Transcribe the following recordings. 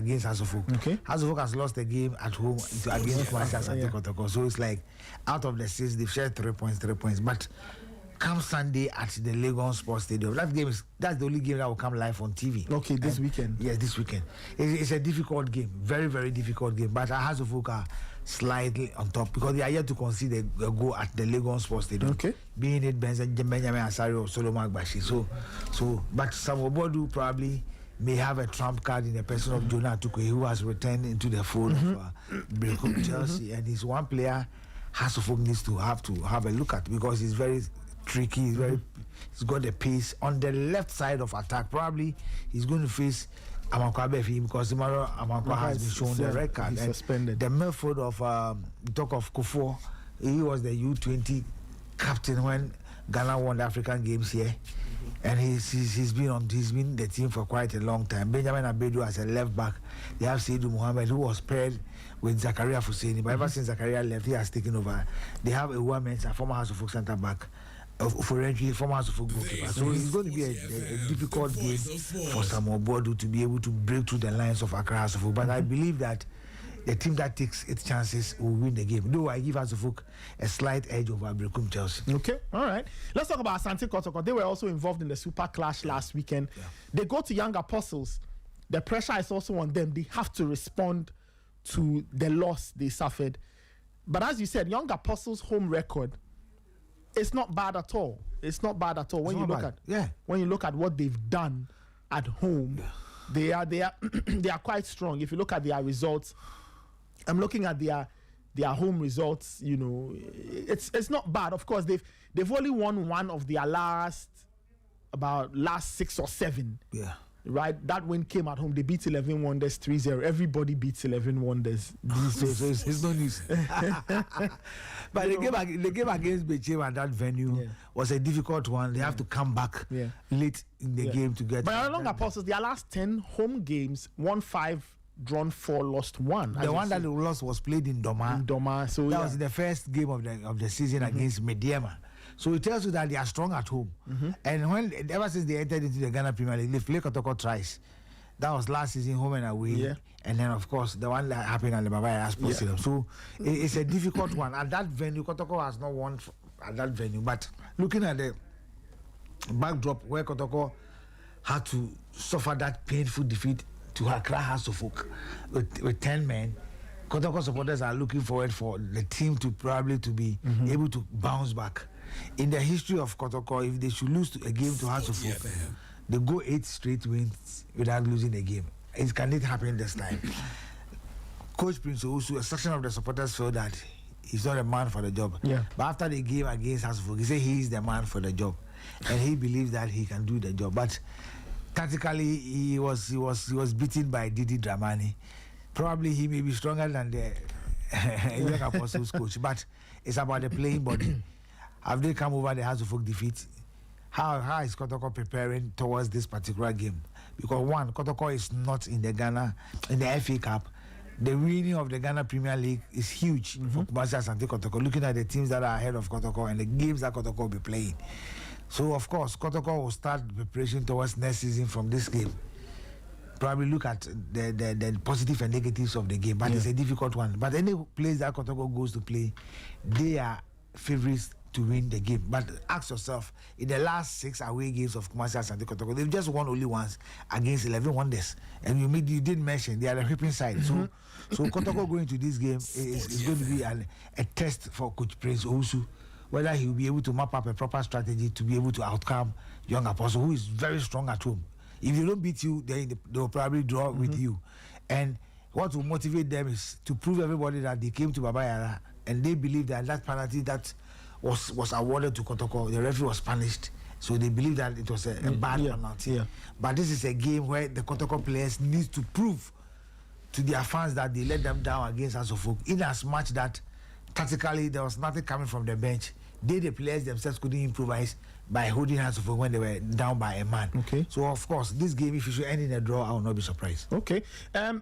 against Hasselhoff. Okay. Hasselhoff has lost a game at home against Kumasi Asante Kotoko. So it's like out of the 6, they've shared 3 points. But come Sunday at the Lagos Sports Stadium, that's the only game that will come live on TV. Okay, this weekend. Yes, this weekend. It's a difficult game, very, very difficult game. But Hasselhoff are slightly on top because they are yet to concede a goal at the Lagos Sports Stadium. Okay. Being it Benjamin Asari or Solomon Agbashi. But Samuel Bodu probably may have a trump card in the person of Jonah Tukwe, who has returned into the fold of Brekum Chelsea, and he's one player Hasselhoff needs to have a look at because he's very tricky. He's got the pace on the left side of attack. Probably he's going to face Amankwa Befi because tomorrow Amankwa has been shown the red card. He's suspended. The midfield of talk of Kufo, he was the U20 captain when Ghana won the African Games here, and he's been the team for quite a long time. Benjamin Abedu as a left back. They have Seydou Mohammed, who was paired with Zakaria Fuseni, but ever since Zakaria left, he has taken over. They have a woman, a former House of Folk centre back, for entry, former House of Folk goalkeeper. So it's going to be a difficult game for Samuel Bodu to be able to break through the lines of Accra House of Folk. But I believe that the team that takes its chances will win the game. Though I give House of Folk a slight edge over Brekum Chelsea. Okay, all right. Let's talk about Asante Kotoko. They were also involved in the Super Clash last weekend. Yeah. They go to Young Apostles. The pressure is also on them. They have to respond to the loss they suffered. But as you said, Young Apostles' home record, it's not bad at all. It's not bad at all. When you look at what they've done at home, they are they are quite strong. If you look at their results, I'm looking at their home results. You know, it's not bad. Of course, they've only won one of their last 6 or 7. Yeah. Right, that win came at home. They beat 11 Wonders 3-0. Everybody beats 11 Wonders. So it's no news. But the game against Bechem at that venue was a difficult one. They have to come back late in the game to get. But along Apostles, their last 10 home games, won 5, drawn 4, lost 1. The one that they lost was played in Doma. So that was the first game of the season against Mediema. So it tells you that they are strong at home. And ever since they entered into the Ghana Premier League, they played Kotoko twice. That was last season, home and away. Yeah. And then, of course, the one that happened at the Baba Sports Stadium. So it's a difficult one. At that venue, Kotoko has not won at that venue. But looking at the backdrop where Kotoko had to suffer that painful defeat to Accra House of Folk with 10 men, Kotoko supporters are looking forward for the team to be able to bounce back. In the history of Kotoko, if they should lose a game to House of Folk, they go 8 straight wins without losing a game. Can it happen this time? Coach Prince Owusu, a section of the supporters felt that he's not a man for the job. Yeah. But after the game against House of Folk, he said he is the man for the job, and he believes that he can do the job. But tactically, he was beaten by Didi Dramani. Probably he may be stronger than the Young Apostles coach, but it's about the playing body. Have they come over the House of Folk defeat? How is Kotoko preparing towards this particular game? Because one, Kotoko is not in the FA Cup. The winning of the Ghana Premier League is huge for Kumasi Asante Kotoko. Looking at the teams that are ahead of Kotoko and the games that Kotoko will be playing. So of course, Kotoko will start preparation towards next season from this game. Probably look at the positive and negatives of the game, but it's a difficult one. But any place that Kotoko goes to play, they are favorites to win the game. But ask yourself, in the last 6 away games of Kumasi Asante Kotoko, they've just won only once against 11 Wonders. And you did mention they are the whipping side. So Kotoko going to this game is going to be a test for Coach Prince Owusu, whether he will be able to map up a proper strategy to be able to outcome Young Apostle, who is very strong at home. If they don't beat you, then they will probably draw with you. And what will motivate them is to prove everybody that they came to Baba Yara and they believe that penalty that was awarded to Kotoko, the referee was punished. So they believe that it was a bad penalty. Yeah. But this is a game where the Kotoko players need to prove to their fans that they let them down against House of Folk, in as much that tactically there was nothing coming from the bench. The players themselves couldn't improvise by holding House of Folk when they were down by a man. Okay. So of course, this game, if you should end in a draw, I will not be surprised. Okay.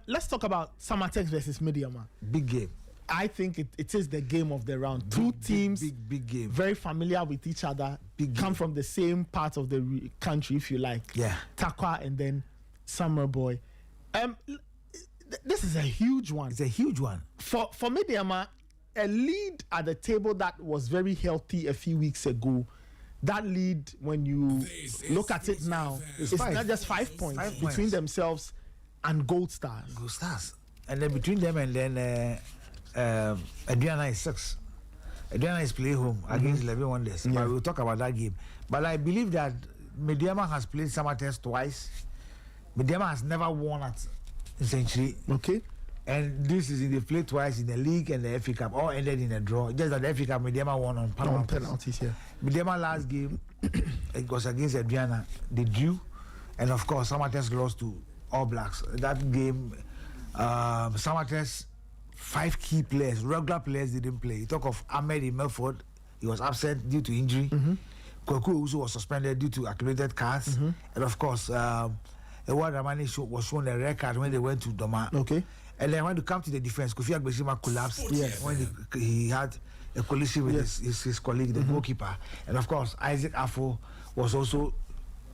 Let's talk about Samatex versus Mediama. Big game. I think it is the game of the round. Two teams, big game, very familiar with each other. Come from the same part of the country, if you like. Yeah. Takwa and then Summer Boy. this is a huge one. It's a huge one. For Mediama, a lead at the table that was very healthy a few weeks ago. That lead, when you look at it now, it's not just 5 points between themselves and Gold Stars. Gold Stars. And then between them and then Adriana is 6. Adriana is playing home against 11 Wonders. Yeah. But we'll talk about that game. But I believe that Mediama has played Samatex twice. Mediama has never won at Century. Okay. And this is they played twice in the league and the FA Cup, all ended in a draw. Just that the FA Cup, Mediama won on penalties. Yeah. Mediama last game, it was against Adriana. They drew, and of course, Samatex lost to All Blacks. That game, Samatex, 5 key players, regular players didn't play. You talk of Ahmed in Melford, he was absent due to injury. Kwaku also was suspended due to accumulated cards. And of course, Edward Ramani was shown a red card when they went to Doma. Okay. And then when you come to the defense, Kofi Agbesima collapsed when he had a collision with his colleague, the goalkeeper. And of course, Isaac Afo was also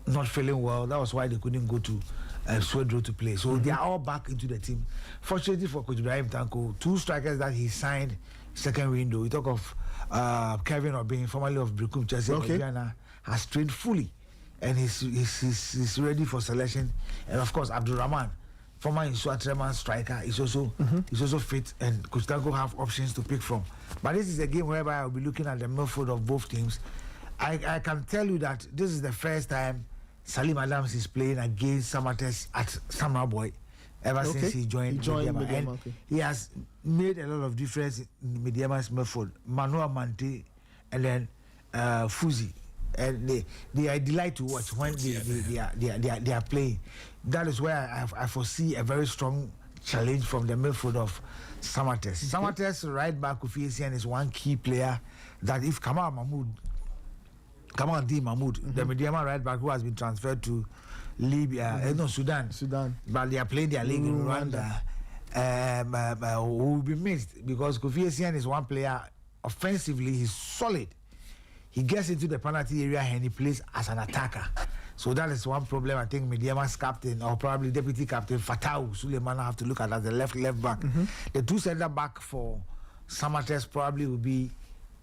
not feeling well. That was why they couldn't go to Swedro to play. So they are all back into the team. Fortunately for Coach Ibrahim Tanko, 2 strikers that he signed second window. We talk of Kevin Obin, formerly of Brikum Chelsea, has trained fully. And he's ready for selection. And of course, Abdul Rahman, former Insua striker, is also fit, and Coach Tanko have options to pick from. But this is a game whereby I'll be looking at the midfield of both teams. I can tell you that this is the first time Salim Adams is playing against Samatex at Samurai Boy ever since he joined Mediama. And he has made a lot of difference in Mediama's midfield. Manuel Mante and then Fuzi. And they are delight to watch when they are playing. That is where I foresee a very strong challenge from the midfield of Samatex. Samatex right back Kofi Essien is one key player that if Kamal D. Mahmoud, the Mediama right back who has been transferred to Libya, Sudan, but they are playing their league in Rwanda, will be missed because Kofi Essien is one player offensively, he's solid. He gets into the penalty area and he plays as an attacker. So that is one problem I think Mediama's captain or probably deputy captain Fatau Suleiman have to look at as the left back. The 2 center back for Samatex probably will be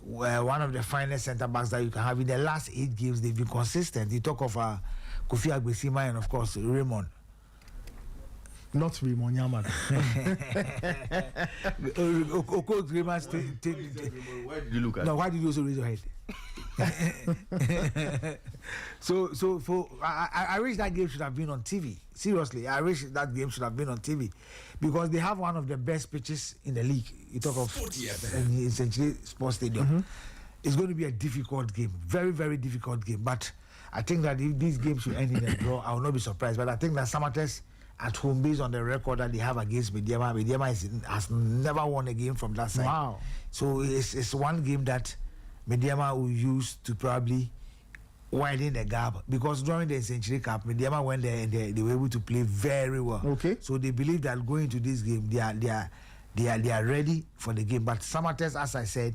one of the finest center backs that you can have. In the last 8 games, they've been consistent. You talk of Kofi Agbesima and of course Raymond. Not Raymond Yamada. Why did you look at? No, why did you also raise your head? I wish that game should have been on TV. Seriously, I wish that game should have been on TV because they have one of the best pitches in the league. You talk of essentially Sports Stadium. It's going to be a difficult game, very, very difficult game. But I think that if this game should end in a draw, I will not be surprised. But I think that Samatex at home, based on the record that they have against Mediama has never won a game from that side. Wow. So it's one game that Mediama will use to probably widen the gap because during the Century Cup, Mediama went there and they were able to play very well. Okay. So they believe that going to this game, they are ready for the game. But Samatex, as I said,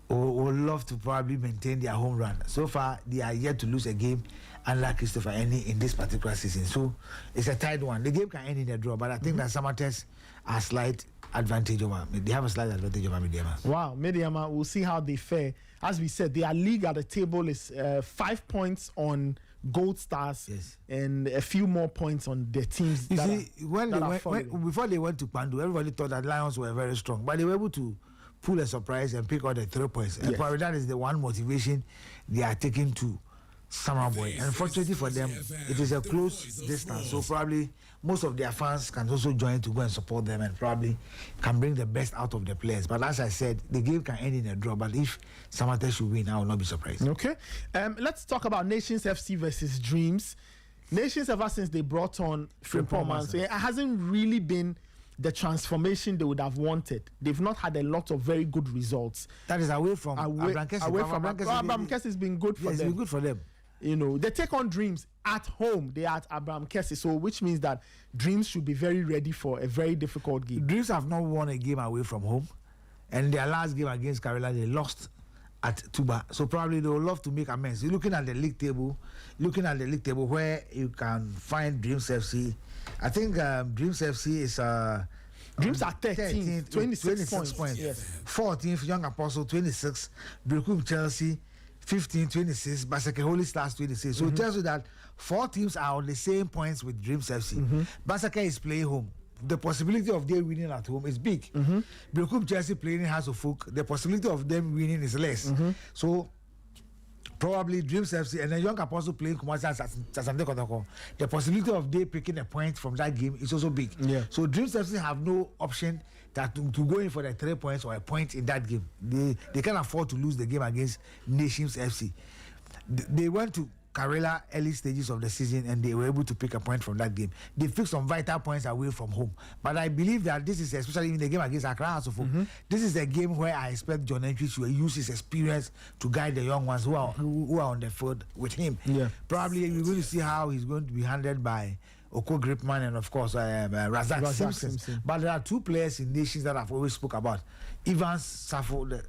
would love to probably maintain their home run. So far, they are yet to lose a game, unlike Christopher Eni in this particular season. So it's a tight one. The game can end in a draw, but I think that Samatex has slight advantage over. They have a slight advantage over Mediama. Wow, Mediama, we'll see how they fare. As we said, their league at the table is 5 points on Gold Stars and a few more points on the teams. Before they went to Pandu, everybody thought that Lions were very strong, but they were able to pull a surprise and pick out the 3 points. And probably that is the one motivation they are taking to Samurai Boy. Unfortunately for them, it is a close distance, so probably most of their fans can also join to go and support them and probably can bring the best out of the players. But as I said, the game can end in a draw, but if Samatex should win, I will not be surprised. Okay. Let's talk about Nations FC versus Dreams. Nations, ever since they brought on Frimpong, so it hasn't really been the transformation they would have wanted. They've not had a lot of very good results. That is away from Abraham Kessie has been good for them. It's been good for them. You know, they take on Dreams at home. They are at Abraham Kessie, so which means that Dreams should be very ready for a very difficult game. Dreams have not won a game away from home, and their last game against Carolina, they lost at Tuba. So probably they will love to make amends. You're looking at the league table where you can find Dreams FC I think Dreams FC is Dreams are 13th, 26 points. Yes. 14th, Young Apostle 26, Brekum Chelsea 15, 26, Basake Holy Stars 26. So it tells you that 4 teams are on the same points with Dreams FC. Basake is playing home. The possibility of them winning at home is big. Brekum Chelsea playing in House of Folk, the possibility of them winning is less. So probably Dreams FC and then Young Apostle playing Kumasi Asante Kotoko. The possibility of they picking a point from that game is also big. Yeah. So Dreams FC have no option that to go in for the 3 points or a point in that game. They can't afford to lose the game against Nations FC. They went to Karela early stages of the season and they were able to pick a point from that game. They fixed some vital points away from home. But I believe that this is, especially in the game against Accra House of Folk, this is a game where I expect John Entry to use his experience to guide the young ones who are on the field with him. Yeah. Probably we're going to see how he's going to be handled by Oko Gripman and of course Razak Simpson. But there are 2 players in Nations that I've always spoke about. Evans Safo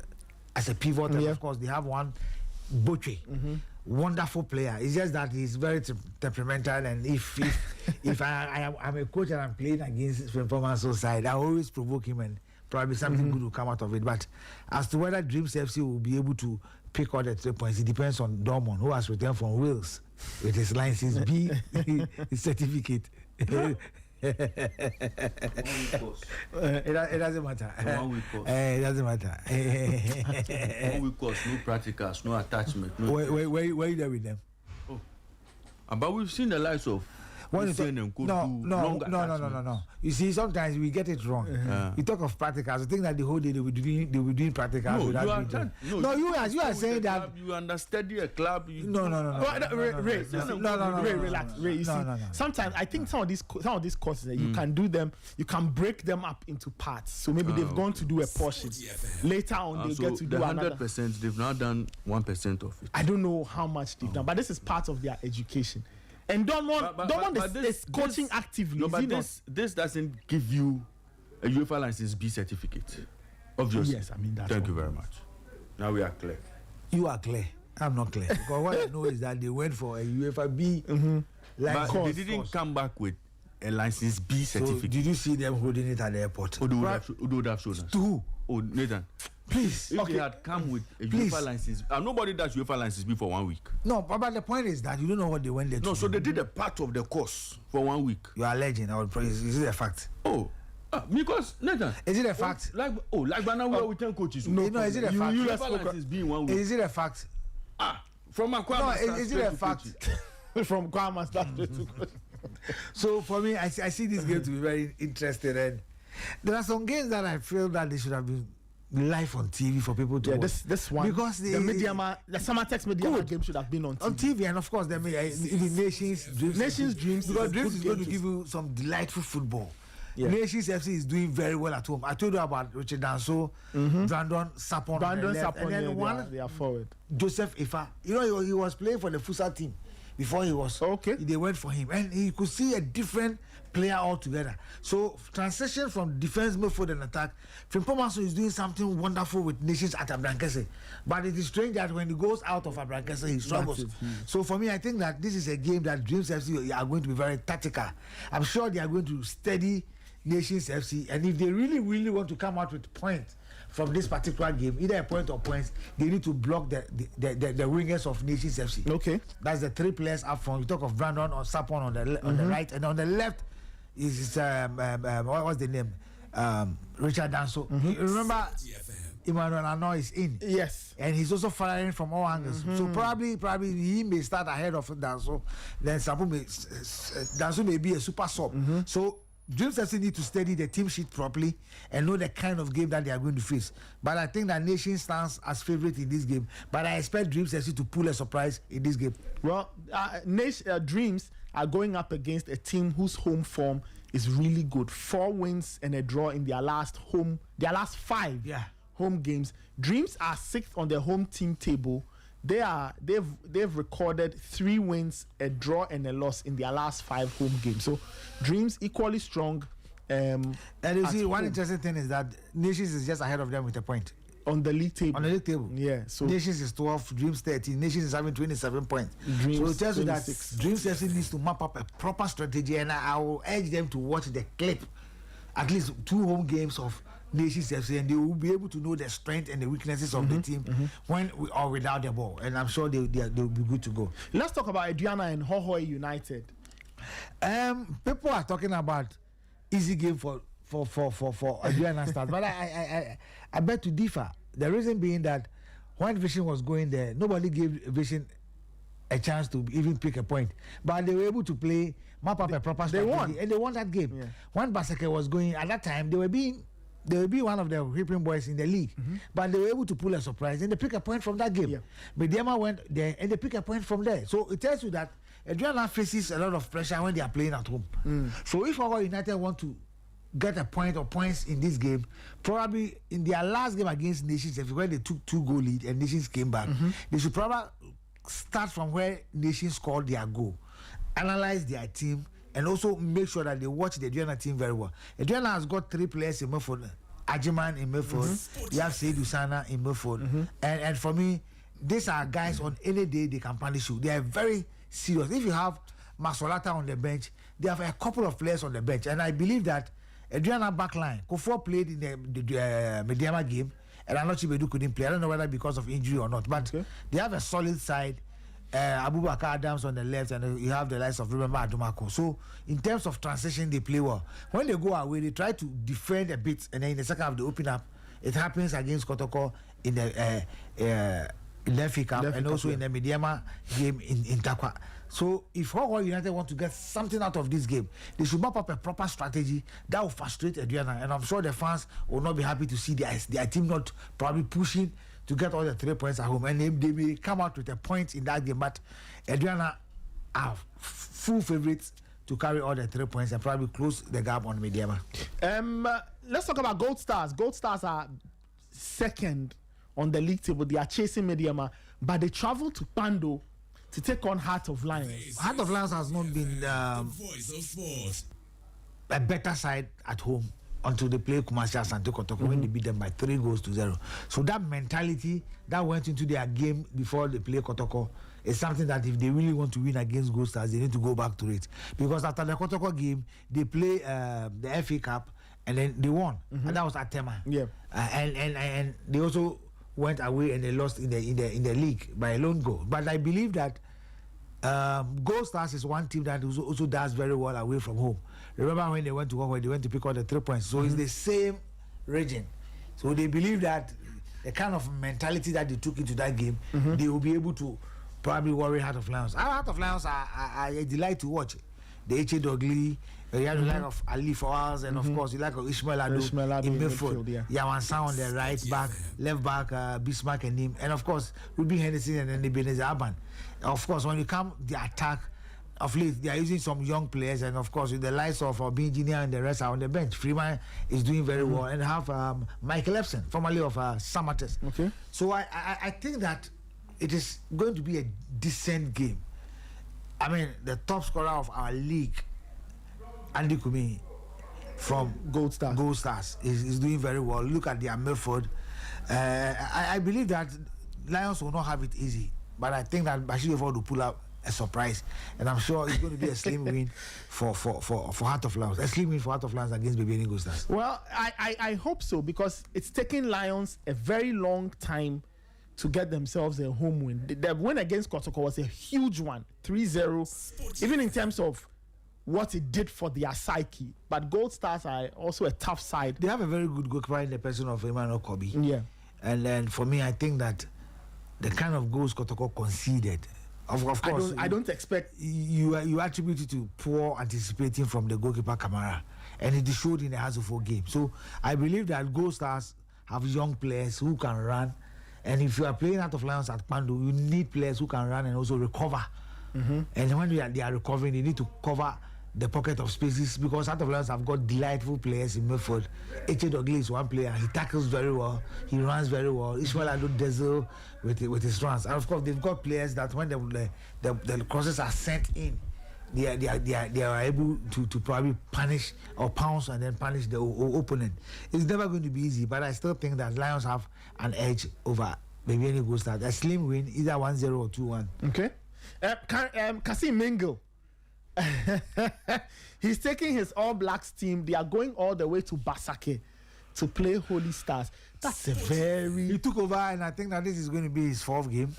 as a pivot, and of course they have one Boche. Wonderful player. It's just that he's very temperamental, and if I'm a coach and I'm playing against performance side, I always provoke him and probably something good will come out of it. But as to whether Dreams FC will be able to pick all the 3 points, it depends on Dormon, who has returned from Wales with his license B his certificate. It doesn't matter. 1 week course. It doesn't matter. 1 week course, no practicals, no attachment. No where you there with them? Oh. But we've seen the likes of No. You see, sometimes we get it wrong. You talk of practicals, you think that the whole day they will be doing practicals. You are saying that you understudy a club. No, relax. Ray, you see, sometimes I think some of these courses you can do them, you can break them up into parts. So maybe they've gone to do a portion. Later on, they get to do another. 100%. They've now done 1% of it. I don't know how much they've done, but this is part of their education. And Dortmund is coaching actively. No, but this doesn't give you a UEFA license B certificate. Obviously. Yes, I mean that. Thank you very much. Now we are clear. You are clear. I'm not clear. Because what I know is that they went for a UEFA B license. But they didn't come back with a license B certificate. So did you see them holding it at the airport? Who would have shown us? To who? Oh, Nathan. Please. If they had come with a UEFA license, nobody does UEFA license B for 1 week. No, but the point is that you don't know what they went there to. No, so they did a part of the course for 1 week. You are alleging. Is it a fact? Oh, because Nathan. Is it a fact? Like Banana, we tell coaches. No, is it a fact? You UEFA license B in 1 week. Is it a fact? From Aqua. No, is it a fact? From Kwama to So for me, I see this game to be very interesting, and there are some games that I feel that they should have been live on TV for people to watch. This one, because the Summertex Media game should have been on TV, and of course the Nations Dreams, because Dreams is going to give you some delightful football. Nations FC is doing very well at home. I told you about Richard Danso, Brandon Sapon, and then they are forward. Joseph Ifa. You know, he was playing for the futsal team before he was. Okay. They went for him, and he could see a different player altogether. So transition from defense, midfield, and attack. Fimpomaso is doing something wonderful with Nations at Abrankese, but it is strange that when he goes out of Abrankese, he struggles. So for me, I think that this is a game that Dreams FC are going to be very tactical. I'm sure they are going to steady Nations FC, and if they really, really want to come out with points from this particular game, either a point or points, they need to block the wingers of Nations FC. Okay, that's the 3 players up front. We talk of Brandon or Sapon on the right, and on the left is what's the name? Richard Danso. Remember, Emmanuel Ano is in. Yes, and he's also firing from all angles. So probably he may start ahead of Danso. Then Danso may be a super sub. So Dreams FC need to study the team sheet properly and know the kind of game that they are going to face. But I think that Nation stands as favorite in this game. But I expect Dreams FC to pull a surprise in this game. Well, Dreams are going up against a team whose home form is really good. 4 wins and a draw in their last 5 home games. Dreams are 6th on the home team table. They've recorded 3 wins, a draw, and a loss in their last 5 home games. So Dreams equally strong. And you see, one interesting thing is that Nations is just ahead of them with a point. on the league table. On the league table. Yeah. So Nations is 12, Dreams 13, Nations is having 27 points. Dreams so it tells you 26. that Dreams FC needs to map up a proper strategy, and I will urge them to watch the clip, at least 2 home games of Nations FC, and they will be able to know the strength and the weaknesses of the team when we are without the ball, and I'm sure they'll be good to go. Let's talk about Adriana and Hohoe United. People are talking about easy game for Adriana start, but I bet to differ. The reason being that when Vision was going there, nobody gave Vision a chance to even pick a point, but they were able to play, map up a proper strategy, and they won that game. Yeah. When Basake was going at that time, they will be one of the whipping boys in the league, but they were able to pull a surprise and they pick a point from that game. Mediama went there and they pick a point from there. So it tells you that Adriana faces a lot of pressure when they are playing at home. So if our United want to get a point or points in this game, probably in their last game against Nations, where they took 2-goal lead and Nations came back, they should probably start from where Nations scored their goal, analyze their team, and also make sure that they watch the Adriana team very well. Adriana has got 3 players in midfield. Ajiman in midfield. You have Said Usana in midfield. And for me, these are guys on any day they can punish you. They are very serious. If you have Masolata on the bench, they have a couple of players on the bench. And I believe that Adriana backline, Kofo played in the Mediama game, and Anochi Bedu couldn't play. I don't know whether because of injury or not, but they have a solid side. Abubakar Adams on the left, and you have the likes of Remember Adumako. So in terms of transition, they play well. When they go away, they try to defend a bit, and then in the second half they open up. It happens against Kotoko in the FA Cup and also in the Mediama game in Takwa. So if Hogwarts United want to get something out of this game, they should map up a proper strategy that will frustrate Adriana, and I'm sure the fans will not be happy to see their team not probably pushing to get all the 3 points at home, and they may come out with a point in that game, but Adriana are full favourites to carry all the 3 points and probably close the gap on Mediama. Let's talk about Gold Stars. Gold Stars are second on the league table. They are chasing Mediama, but they travel to Pando to take on Heart of Lions. Heart of Lions has not been a better side at home until they play Kumasi Asante Kotoko when they beat them by 3-0. So that mentality that went into their game before they play Kotoko is something that if they really want to win against Gold Stars, they need to go back to it. Because after the Kotoko game, they play the FA Cup and then they won, and that was at Tema. Yeah, and they also went away and they lost in the league by a lone goal. But I believe that Gold Stars is one team that also does very well away from home. Remember when they went to Hogwarts, they went to pick up the 3 points. So it's the same region. So they believe that the kind of mentality that they took into that game, they will be able to probably worry Heart of Lions. Our Heart of Lions are a delight to watch. The H.A. Dogli, you have the like of Ali Fawaz, and of course you like of Ishmael Ado in midfield. Yawansa on the right back, left back, Bismarck and him, and of course Ruby Henderson and then the Ebenezer Aban. Of course, when you come the attack of late, they are using some young players, and of course with the likes of Engineer and the rest are on the bench. Freeman is doing very well, and have Michael Epson, formerly of Samates. Okay. So I think that it is going to be a decent game. I mean, the top scorer of our league, Andy Kumi from Gold Stars is doing very well. Look at their midfield. I believe that Lions will not have it easy, but I think that Bashir will pull out a surprise, and I'm sure it's going to be a slim win for Heart of Lions. A slim win for Heart of Lions against Baby Gold Stars. Well, I hope so, because it's taken Lions a very long time to get themselves a home win. The win against Kotoko was a huge one, 3-0, even in terms of what it did for their psyche. But Gold Stars are also a tough side. They have a very good goalkeeper in the person of Emmanuel Kobe. Yeah. And then for me, I think that the kind of goals Kotoko conceded, of course, I don't expect you attribute it to poor anticipating from the goalkeeper Kamara, and it showed in the Hazard game. So I believe that Gold Stars have young players who can run. And if you are playing Out of Lions at Pandu, you need players who can run and also recover. And when they are recovering, they need to cover the pocket of spaces, because Out of Lions have got delightful players in midfield. H.A. Dogli is one player. He tackles very well. He runs very well. Ishmael Ado Dezel with his runs. And of course, they've got players that when the crosses are sent in they are able to probably punish or pounce and then punish the opponent. It's never going to be easy, but I still think that Lions have an edge over maybe any Gold Stars. A slim win, either 1-0 or 2-1. Okay. Kasim Mingle. He's taking his All Blacks team. They are going all the way to Basake to play Holy Stars. That's a very... He took over, and I think that this is going to be his 4th game.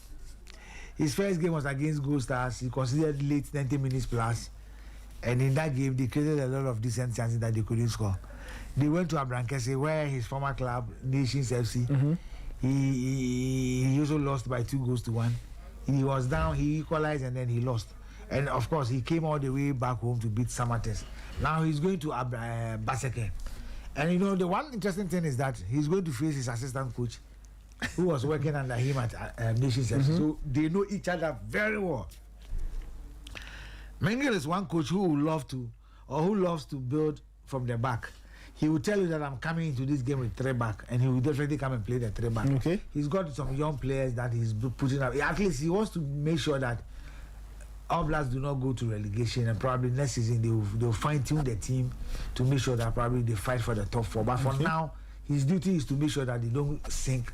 His first game was against Gold Stars. He considered late 90 minutes plus. And in that game, they created a lot of decent chances that they couldn't score. They went to Abrankese, where his former club, Nations FC, he also lost by 2-1. He was down, he equalized, and then he lost. And of course, he came all the way back home to beat Samates. Now he's going to Baseke. And you know, the one interesting thing is that he's going to face his assistant coach, who was working under him at Nations FC. So they know each other very well. Mengele is one coach who loves to build from the back. He will tell you that I'm coming into this game with 3 back, and he will definitely come and play the 3 back. Okay. He's got some young players that he's putting up. At least he wants to make sure that All Blacks do not go to relegation, and probably next season they'll fine-tune the team to make sure that probably they fight for the top 4. But for now, his duty is to make sure that they don't sink.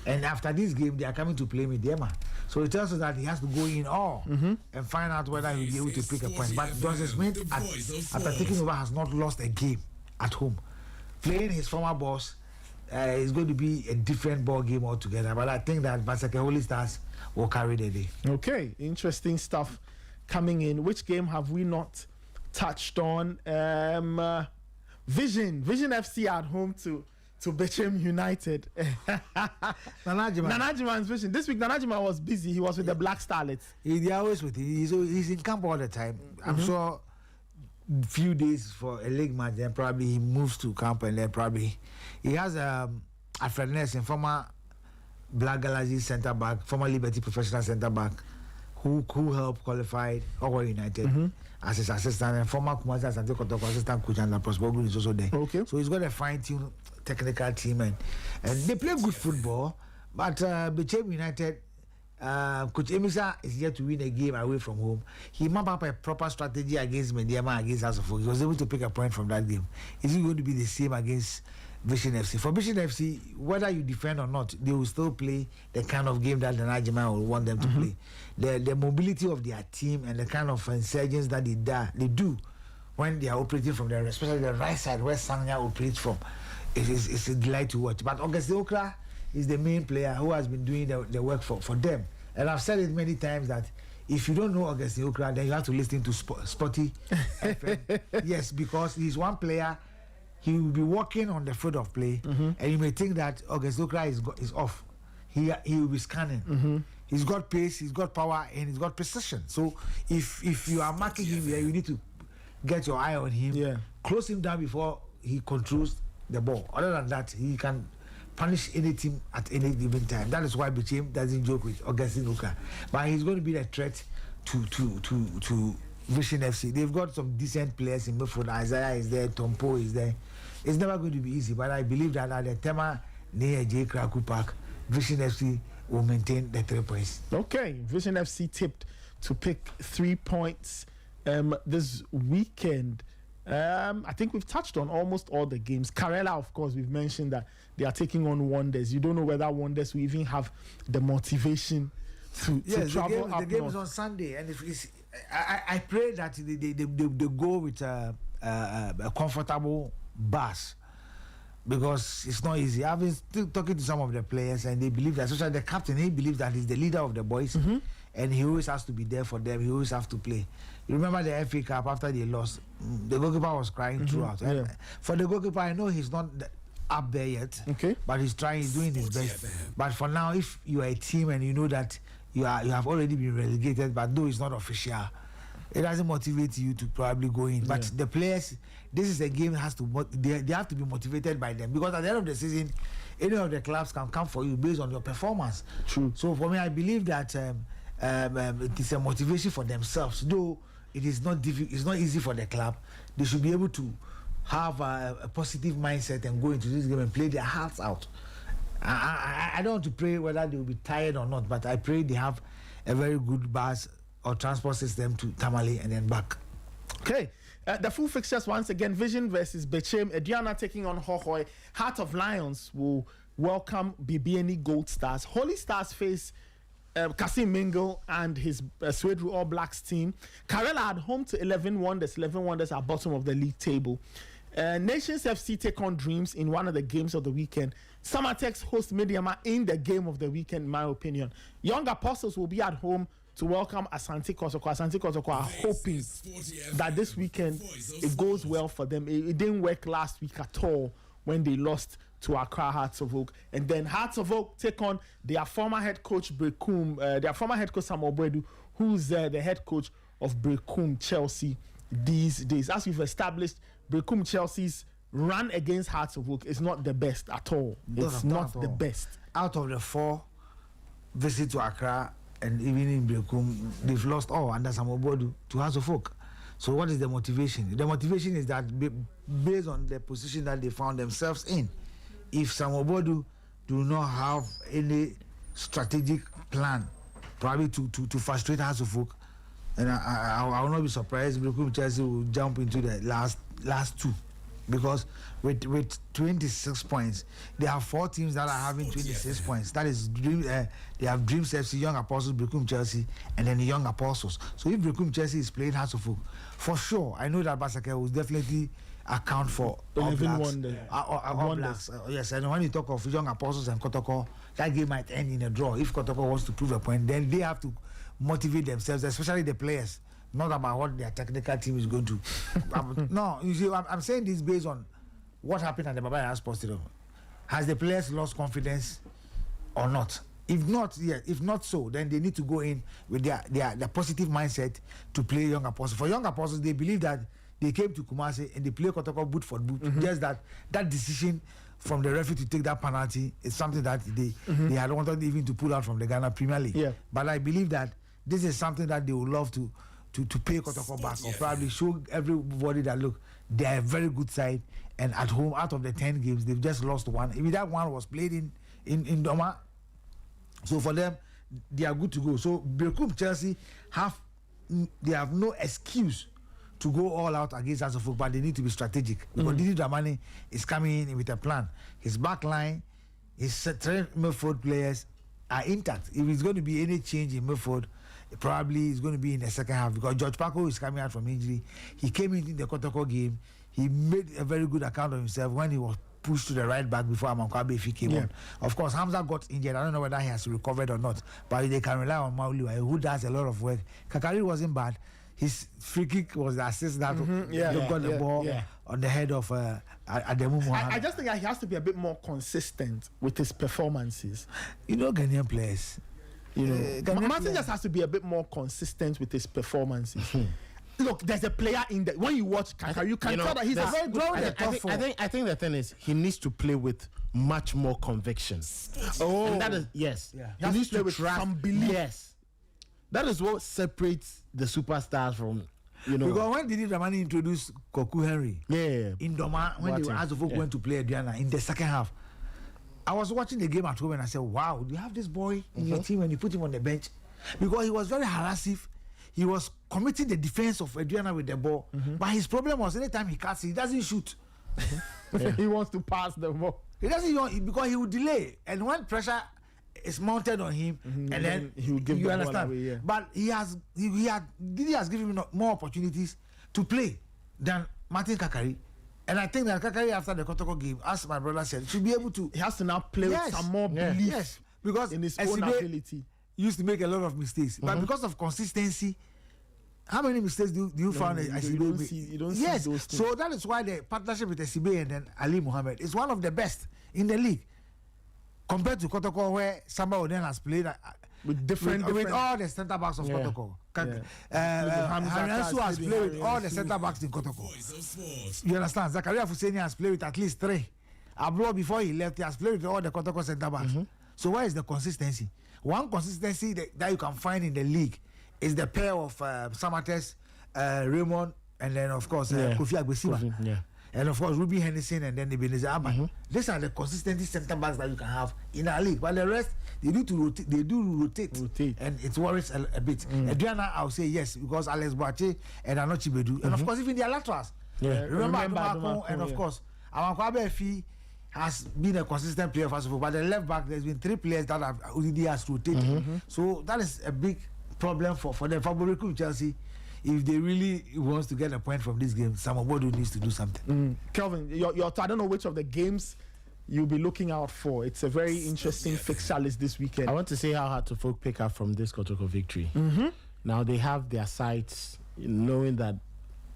And after this game, they are coming to play Mediema. So it tells us that he has to go in all and find out whether he'll be able to pick a point. But Joseph Smith, after taking over, has not lost a game at home. Playing his former boss is going to be a different ball game altogether. But I think that Basake Holy Stars will carry the day. Okay, interesting stuff coming in. Which game have we not touched on? Vision FC at home to Bechem United. Nanajiman's Vision. This week Nanajiman was busy. He was with the Black Starlets. They're always with him. He's in camp all the time. I'm sure few days for a league match, then probably he moves to camp, and then probably he has Alfred Nelson, former Black Galaxy centre back, former Liberty professional centre back, who helped qualify Owo United as his assistant, and former Kumasi Asante Kotoko assistant coach, and Prosper is also there. Okay. So he's got a fine-tuned technical team, and they play good football. But Bechem United, Coach Emisa is yet to win a game away from home. He mapped up a proper strategy against Mediema, against House of Folk. He was able to pick a point from that game. Is it going to be the same against Vision FC? For Vision FC, whether you defend or not, they will still play the kind of game that the Najima will want them to play. The mobility of their team and the kind of insurgents that they do when they are operating from there, especially the right side where Sanya operates from, it's a delight to watch. But August Okra is the main player who has been doing the work for them. And I've said it many times that if you don't know Augustine Okra, then you have to listen to Sporty FM. Yes, because he's one player. He will be walking on the field of play, and you may think that Augustine Okra is off. He will be scanning. He's got pace, he's got power, and he's got precision. So if you are marking him here, you need to get your eye on him. Yeah. Close him down before he controls the ball. Other than that, he can punish any team at any given time. That is why Bechem doesn't joke with Augustine Okra. But he's going to be a threat to Vision FC. They've got some decent players in midfield. Isaiah is there, Tompo is there. It's never going to be easy, but I believe that at the Tema near J. Kraku Park, Vision FC will maintain the 3 points. Okay, Vision FC tipped to pick 3 points this weekend. I think we've touched on almost all the games. Karela, of course, we've mentioned that they are taking on Wonders. You don't know whether Wonders will even have the motivation to travel up. The game is on Sunday, and I pray that they go with a comfortable bus, because it's not easy. I've been still talking to some of the players, and they believe that, especially the captain, he believes that he's the leader of the boys, and he always has to be there for them. He always has to play. You remember the FA Cup after they lost, the goalkeeper was crying throughout. And for the goalkeeper, I know he's not up there yet, but he's trying, he's doing his best. But for now, if you are a team and you know that you have already been relegated, but though it's not official, it doesn't motivate you to probably go in. But the players, this is a game that has to they have to be motivated by them, because at the end of the season, any of the clubs can come for you based on your performance. True. So for me, I believe that it is a motivation for themselves. Though it is not it's not easy for the club. They should be able to have a positive mindset and go into this game and play their hearts out. I don't want to pray whether they will be tired or not, but I pray they have a very good buzz or transport system to Tamale and then back. Okay. The full fixtures once again: Vision versus Bechem, Ediana taking on Hohoi. Heart of Lions will welcome BBNE Gold Stars. Holy Stars face Kasim Mingle and his Swedru All Blacks team. Karela at home to 11 Wonders. 11 Wonders are bottom of the league table. Nations FC take on Dreams in one of the games of the weekend. Samatex host Mediama in the game of the weekend, in my opinion. Young Apostles will be at home to welcome Asante Kotoko. Asante Kotoko are hoping that this weekend it goes well for them. It didn't work last week at all when they lost to Accra Hearts of Oak. And then Hearts of Oak take on their former head coach Brekum, their former head coach Samuel Bredu, who's the head coach of Brekum Chelsea these days. As we've established, Brekum Chelsea's run against Hearts of Oak is not the best at all. It's not the best. Out of the 4 visits to Accra and even in Brekum, they've lost all under Samuel Bredu to Hearts of Oak. So what is the motivation? The motivation is that based on the position that they found themselves in, if Samuel Bredu do not have any strategic plan, probably to frustrate Hearts of Oak, and I will not be surprised if Chelsea will jump into the last 2, because with 26 points, they have 4 teams that are having 26 points. That is they have Dreams FC, Young Apostles, Brekum Chelsea, and then the Young Apostles. So if Brekum Chelsea is playing Hearts of Oak, for sure, I know that Basake will definitely account for All Blacks. Yes, and when you talk of Young Apostles and Kotoko, that game might end in a draw. If Kotoko wants to prove a point, then they have to motivate themselves, especially the players, not about what their technical team is going to. No, you see, I'm saying this based on what happened at the Baba Yara Sports Stadium. Has the players lost confidence or not? If not, if not so, then they need to go in with their positive mindset to play Young Apostles. For Young Apostles, they believe that they came to Kumasi and they play Kotoko boot for boot. Just that decision from the referee to take that penalty is something that they had wanted even to pull out from the Ghana Premier League. Yeah. But I believe that this is something that they would love to pay Kotoko back, or probably show everybody that look, they are a very good side, and at home, out of the 10 games, they've just lost 1. If that one was played in Doma, so for them, they are good to go. So Brekum Chelsea have no excuse to go all out against Hearts of Oak, but they need to be strategic, because Didi Dramani is coming in with a plan. His back line, his 3 midfield players are intact. If it's going to be any change in midfield, probably it's going to be in the second half, because George Paco is coming out from injury. He came in the Kotoko game. He made a very good account of himself when he was pushed to the right back before Amankwa Befi came on. Of course, Hamza got injured. I don't know whether he has recovered or not, but they can rely on Mauliwa, who does a lot of work. Kakari wasn't bad. His free kick was the assist that got the ball on the head of Ademu Mohamed. I just think he has to be a bit more consistent with his performances. You know, Ghanaian players. Martin just has to be a bit more consistent with his performances. Look, there's a player in the when you watch Kakari, you can tell that he's a very good. I think the thing is he needs to play with much more conviction. Oh, and that is yes. Yeah. He needs to play with some belief. Yes. That is what separates the superstars from, Because when Didi Dramani introduced Koku Henry in Doma, when the Hearts of Oak went to play Adriana in the second half, I was watching the game at home and I said, wow, do you have this boy in your team and you put him on the bench? Because he was very harassive. He was committing the defense of Adriana with the ball. But his problem was anytime he cuts, he doesn't shoot. He wants to pass the ball. He doesn't, because he would delay. And when pressure is mounted on him, and then he will give the ball away. But Didi has given him more opportunities to play than Martin Kakari. And I think that Kakari, after the Kotoko game, as my brother said, should be able to. He has to now play with some more belief. Yes, because in his own ability. Used to make a lot of mistakes, but because of consistency, how many mistakes do you find? You don't see those things. So that is why the partnership with SCB and then Ali Mohammed is one of the best in the league, compared to Kotoko, where Samba Oden has played with all the centre backs of Kotoko. Hamiansu has played with all the centre backs in Kotoko. You understand? Zakaria Fuseni has played with at least 3. Ablo, before he left, he has played with all the Kotoko centre backs. So where is the consistency? One consistency that you can find in the league is the pair of Samates, Raymond, and then of course Kofi Agbesiba. And of course, Ruby Henderson and then Ebenezer Aban. These are the consistent centre backs that you can have in our league. But the rest, they do rotate. And it worries a bit. Adriana, I'll say yes, because Alex Boache and Anochi Bedu. And of course, even their laterals. Remember Adumako, and of course, Amankwabe Efi has been a consistent player first of all. But the left back, there's been 3 players that have already has rotated. So that is a big problem for them. For Boriku Chelsea, if they really wants to get a point from this game, Samobodu needs to do something. Kelvin, I don't know which of the games you'll be looking out for. It's a very interesting fixture list this weekend. I want to see how hard to folk pick up from this Kotoko victory. Now they have their sights, knowing that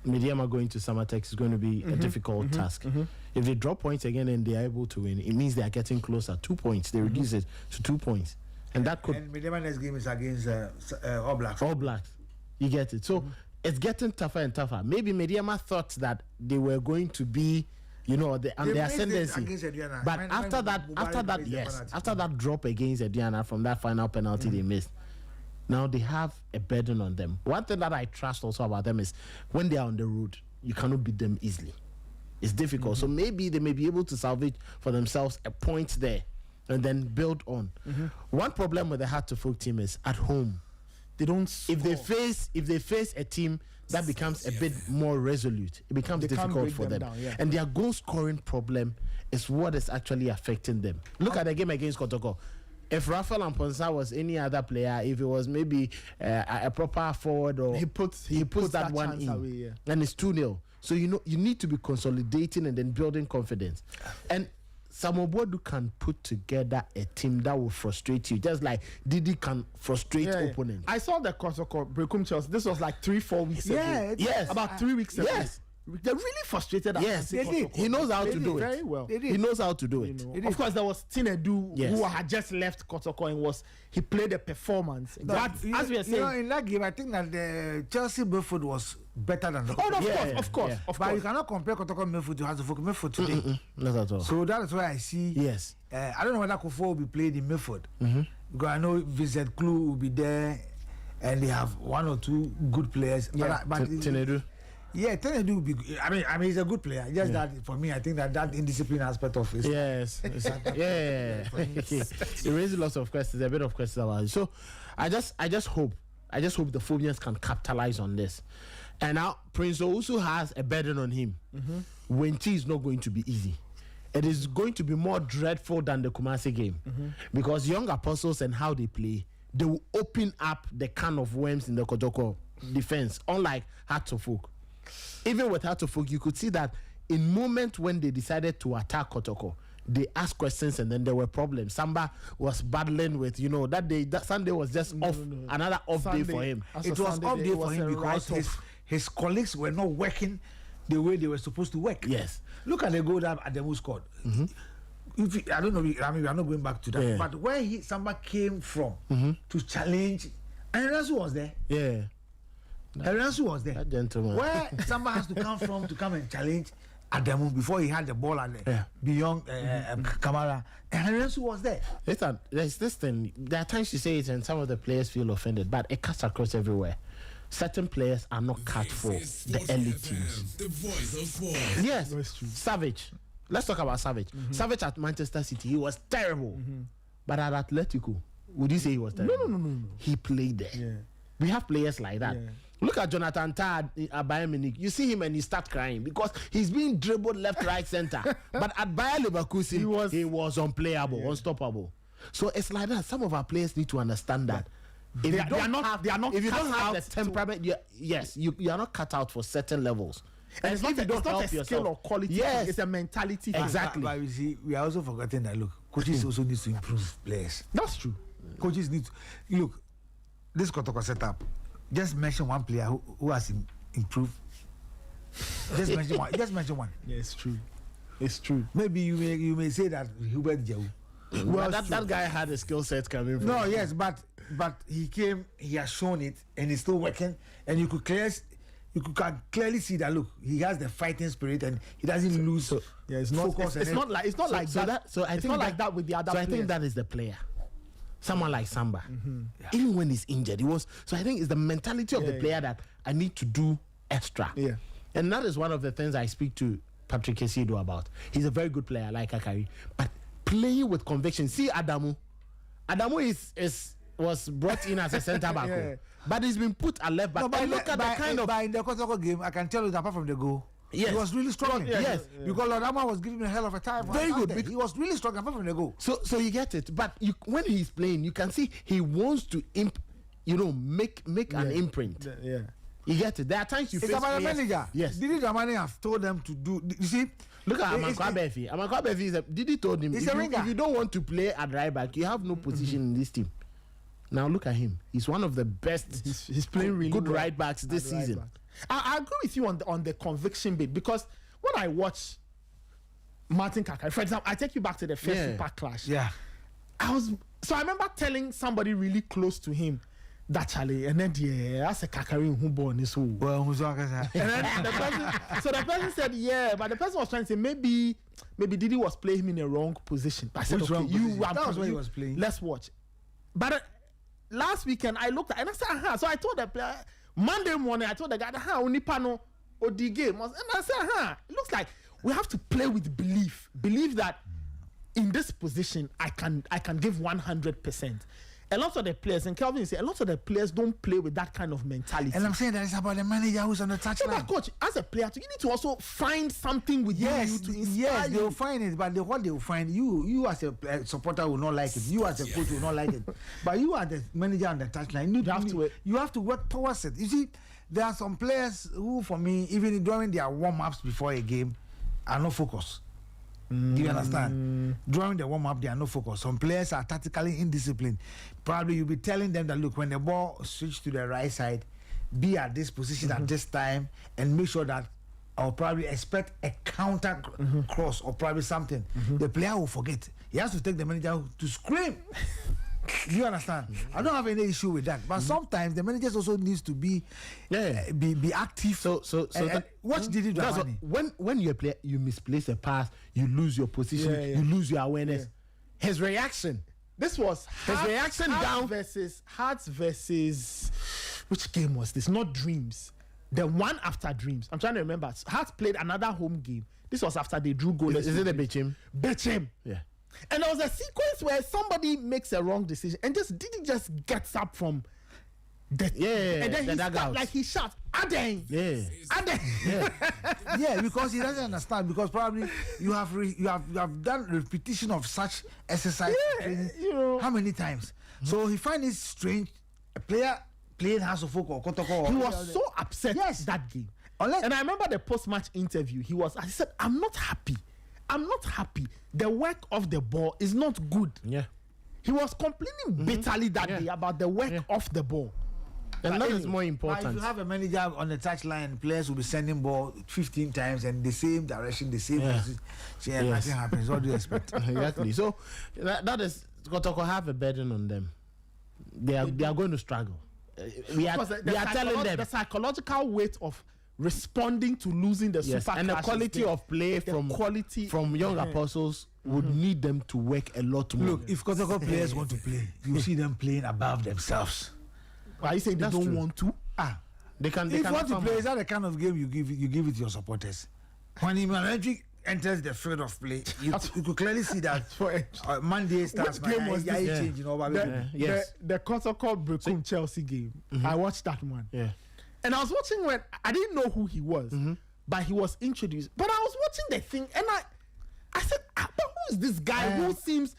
Mediama going to Samatex is going to be a difficult task. If they drop points again and they are able to win, it means they are getting closer. 2 points. They reduce it to 2 points. And that could... And Mediama next game is against All Blacks. All Blacks. You get it. So it's getting tougher and tougher. Maybe Mediama thought that they were going to be, on the ascendancy. But after that drop against Ediana from that final penalty they missed, now they have a burden on them. One thing that I trust also about them is when they are on the road, you cannot beat them easily. It's difficult. So maybe they may be able to salvage for themselves a point there and then build on. One problem with the Heart to Folk team is at home. They don't score. If they face a team that becomes a bit more resolute, it becomes difficult for them. And their goal scoring problem is what is actually affecting them. Look at the game against Kotoko. If Rafael Amponsa was any other player, if it was maybe a proper forward, or he puts that one in, away, and it's 2-0. So you need to be consolidating and then building confidence. And Samobodu can put together a team that will frustrate you, just like Didi can frustrate opponents. I saw the Kotoko Brekum Chelsea. This was like 3-4 weeks ago. Yes. About 3 weeks ago. Yes. They're really frustrated. Yes, they did. He knows how to do it very well. He knows how to do it. Of course, there was Tinedu who had just left Kotoko and he played a performance. But as we are saying, in that game, I think that the Chelsea midfield was better than the. Of course. But you cannot compare Kotoko midfield to Hazard midfield today. Not at all. So that is why I see. Yes. I don't know whether Kofo will be played in midfield because I know Vincent Klu will be there, and they have 1 or 2 good players. But Tinedu. Yeah, Tenedu will be. I mean, he's a good player. Just that for me, I think that indiscipline aspect of it. Yes. It raises lots of questions, a bit of questions about it. So, I just hope the Phobians can capitalize on this. And now Prince also has a burden on him. Wenti is not going to be easy. It is going to be more dreadful than the Kumasi game because Young Apostles and how they play, they will open up the can of worms in the Kotoko defense. Unlike Heart of Folk. Even with Heart of Folk, you could see that in moments when they decided to attack Kotoko, they asked questions and then there were problems. Samba was battling with, that Sunday was just another off Sunday, day for him. It was off day for him because his colleagues were not working the way they were supposed to work. Yes. Look at the goal that Ademu scored. I don't know, we are not going back to that. But where Samba came from to challenge, and Ransu was there. Yeah. Ransu was there. That gentleman. Where Samba has to come from to come and challenge Ademu before he had the ball and beyond Kamara. And Ransu was there. There's this thing. There are times you say it and some of the players feel offended, but it cuts across everywhere. Certain players are not cut for the elite teams. The voice of sports. Yes, Savage. Let's talk about Savage. Savage at Manchester City, he was terrible. But at Atletico, would you say he was terrible? No. He played there. Yeah. We have players like that. Yeah. Look at Jonathan Tah at Bayern Munich. You see him and you start crying because he's being dribbled left, right, center. But at Bayer Leverkusen, he was unplayable, unstoppable. So it's like that. Some of our players need to understand that. If you don't have the temperament, you are not cut out for certain levels. And it's not a skill or quality. Yes, it's a mentality. Exactly. But you see, we are also forgetting that. Look, coaches also need to improve players. That's true. Coaches need to look. This Kotoko setup. Just mention one player who has improved. Just mention one. Yeah, it's true. Maybe you may say that Hubert Jau. Well, that guy had a skill set coming from. No, yes, but he came. He has shown it, and he's still working. And you can clearly see that. Look, he has the fighting spirit, and he doesn't lose. It's not. It's not like that. So I think it's not like that with the other. So I think that is the player. Someone like Samba, even when he's injured, he was. So I think it's the mentality of the player that I need to do extra. Yeah. And that is one of the things I speak to Patrick Kesido about. He's a very good player, like Akari, but playing with conviction. See Adamu. Adamu was brought in as a centre back, Yeah. but he's been put at left back. No, but and look at the kind of. But in the Kotoko game, I can tell you that apart from the goal, Yes. he was really struggling. Yes. Because Lodama was giving him a hell of a time. Very good. He was really struggling apart from the goal. So you get it, but when he's playing, you can see he wants to make an imprint. Yeah. You get it. There are times you It's face about the players- manager. Yes. Did the manager have told them to do? You see, Look at it's- Amankwa Befi. Amankwa Befi Didi told him, He's if a you, winger. if you don't want to play at right back, you have no position in this team. Now look at him. He's one of the best. He's playing really good well right backs this at right season. back. I agree with you on the conviction bit, because when I watch Martin Kakari, for example, I take you back to the first Yeah. Super Clash. yeah. I remember telling somebody really close to him that Charlie, and then that's a Kakari who born this whole. Well, who's talking? And then the person said, yeah, but the person was trying to say maybe Didi was playing him in the wrong position. I said, Which okay, wrong you position? are That was what he was playing. Let's watch. But last weekend I looked at and I said, so I told the player Monday morning, I told the guy, Onipano Odi game, and I said, it looks like we have to play with believe that in this position I can give 100%. A lot of the players, and Kelvin said, a lot of the players don't play with that kind of mentality. And I'm saying that it's about the manager who's on the Yeah, touchline. but coach, as a player, you need to also find something with you to inspire Yes, you. they'll find it, but what they'll find, you as a supporter will not like it. You as a coach will not like it. But you as the manager on the touchline, you have to work towards it. You see, there are some players who, for me, even during their warm-ups before a game, are not focused. Do you understand? During the warm-up, they are not focused. Some players are tactically indisciplined. Probably you'll be telling them that, look, when the ball switch to the right side, be at this position at this time, and make sure that I'll probably expect a counter cross or probably something. The player will forget. He has to take the manager to scream. Do you understand? I don't have any issue with that. But sometimes the managers also needs to be active. So what did it that's do? when you play, you misplace a pass, you lose your position, you lose your awareness. His reaction. This was His reaction down Hearts versus which game was this? Not Dreams. The one after Dreams. I'm trying to remember. Hearts played another home game. This was after they drew goal. Is it a Bechem? Bechem. Yeah. And there was a sequence where somebody makes a wrong decision and Didi just gets up from the and then he shouts, Aden. Yeah. Aden. Yeah, because he doesn't understand. Because probably you have done repetition of such exercise. Yeah, you know. How many times? So he finds it strange. A player playing House of Folk or Kotoko. He was so upset that game. And I remember the post-match interview. He said, I'm not happy. The work of the ball is not good. Yeah. He was complaining bitterly that day about the work of the ball. And that is more But if important. you have a manager on the touchline, players will be sending ball 15 times and the same direction, the same position. And nothing happens. What do you expect? Exactly. So that is Kotoko have a burden on them. They are going to struggle. We are telling them the psychological weight of responding to losing the super and the clashes, quality of play from young apostles would need them to work a lot more. Look, if Kotoko players want to play, you see them playing above themselves. Are you saying they don't want to? They can. If you want to play, is that the kind of game you give it to your supporters? When Imanji enters the field of play, you could clearly see that Monday starts. Which game was this? Change, you know, The Kotoko Brekum Chelsea game. I watched that one. Yeah. And I was watching when I didn't know who he was, but he was introduced. But I was watching the thing and I said, but who is this guy who seems...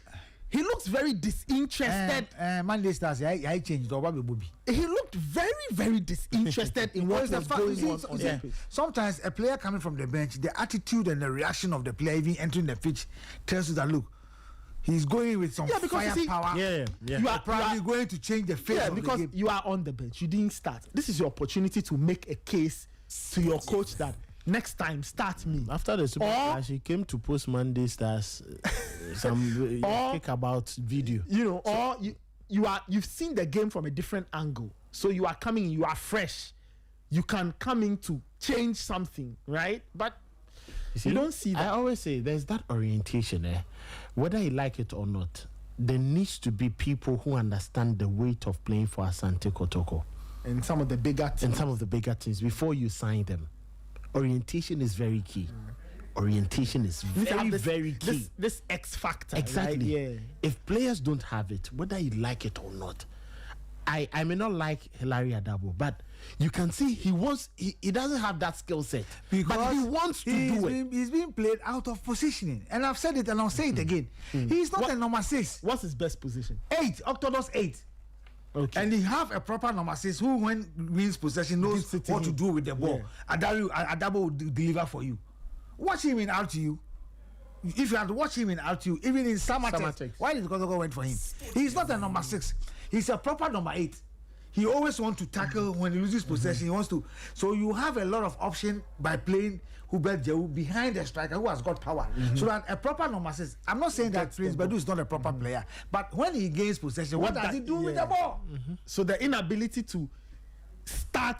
He looks very disinterested. Monday stars, I changed. He looked very, very disinterested in what was going on the pitch. Sometimes a player coming from the bench, the attitude and the reaction of the player even entering the pitch tells you that, look, he's going with some firepower. You are probably going to change the face of the game. You are on the bench. You didn't start. This is your opportunity to make a case to your coach that next time start me. After the Super Clash, he came to post Monday Stars some kick about video. You know, you've seen the game from a different angle. So you are coming, you are fresh. You can come in to change something, right? But you don't see that. I always say there's that orientation whether you like it or not. There needs to be people who understand the weight of playing for Asante Kotoko and some of the bigger teams. Before you sign them. Orientation is very key. orientation is very, this, very key. This X factor. Exactly. Right? Yeah. If players don't have it, whether you like it or not, I may not like Hilary Adabo, but you can see he doesn't have that skill set. But he wants to do it. He's being played out of positioning. And I've said it and I'll say it again. He's not a number 6. What's his best position? 8, Octodus 8. Okay. And he have a proper number 6 who, when wins possession, knows what to do with the ball. Adabo will deliver for you. Watch him in RTU. If you have to watch him in RTU, even in Samatex, why did Kotoko went for him? He's not a number 6. He's a proper number 8. He always wants to tackle when he loses possession. He wants to. So you have a lot of option by playing Hubert Jehu behind the striker who has got power. So that a proper number 6. I'm not saying that Prince Badu is not a proper player, but when he gains possession, what does he do with the ball? So the inability to start.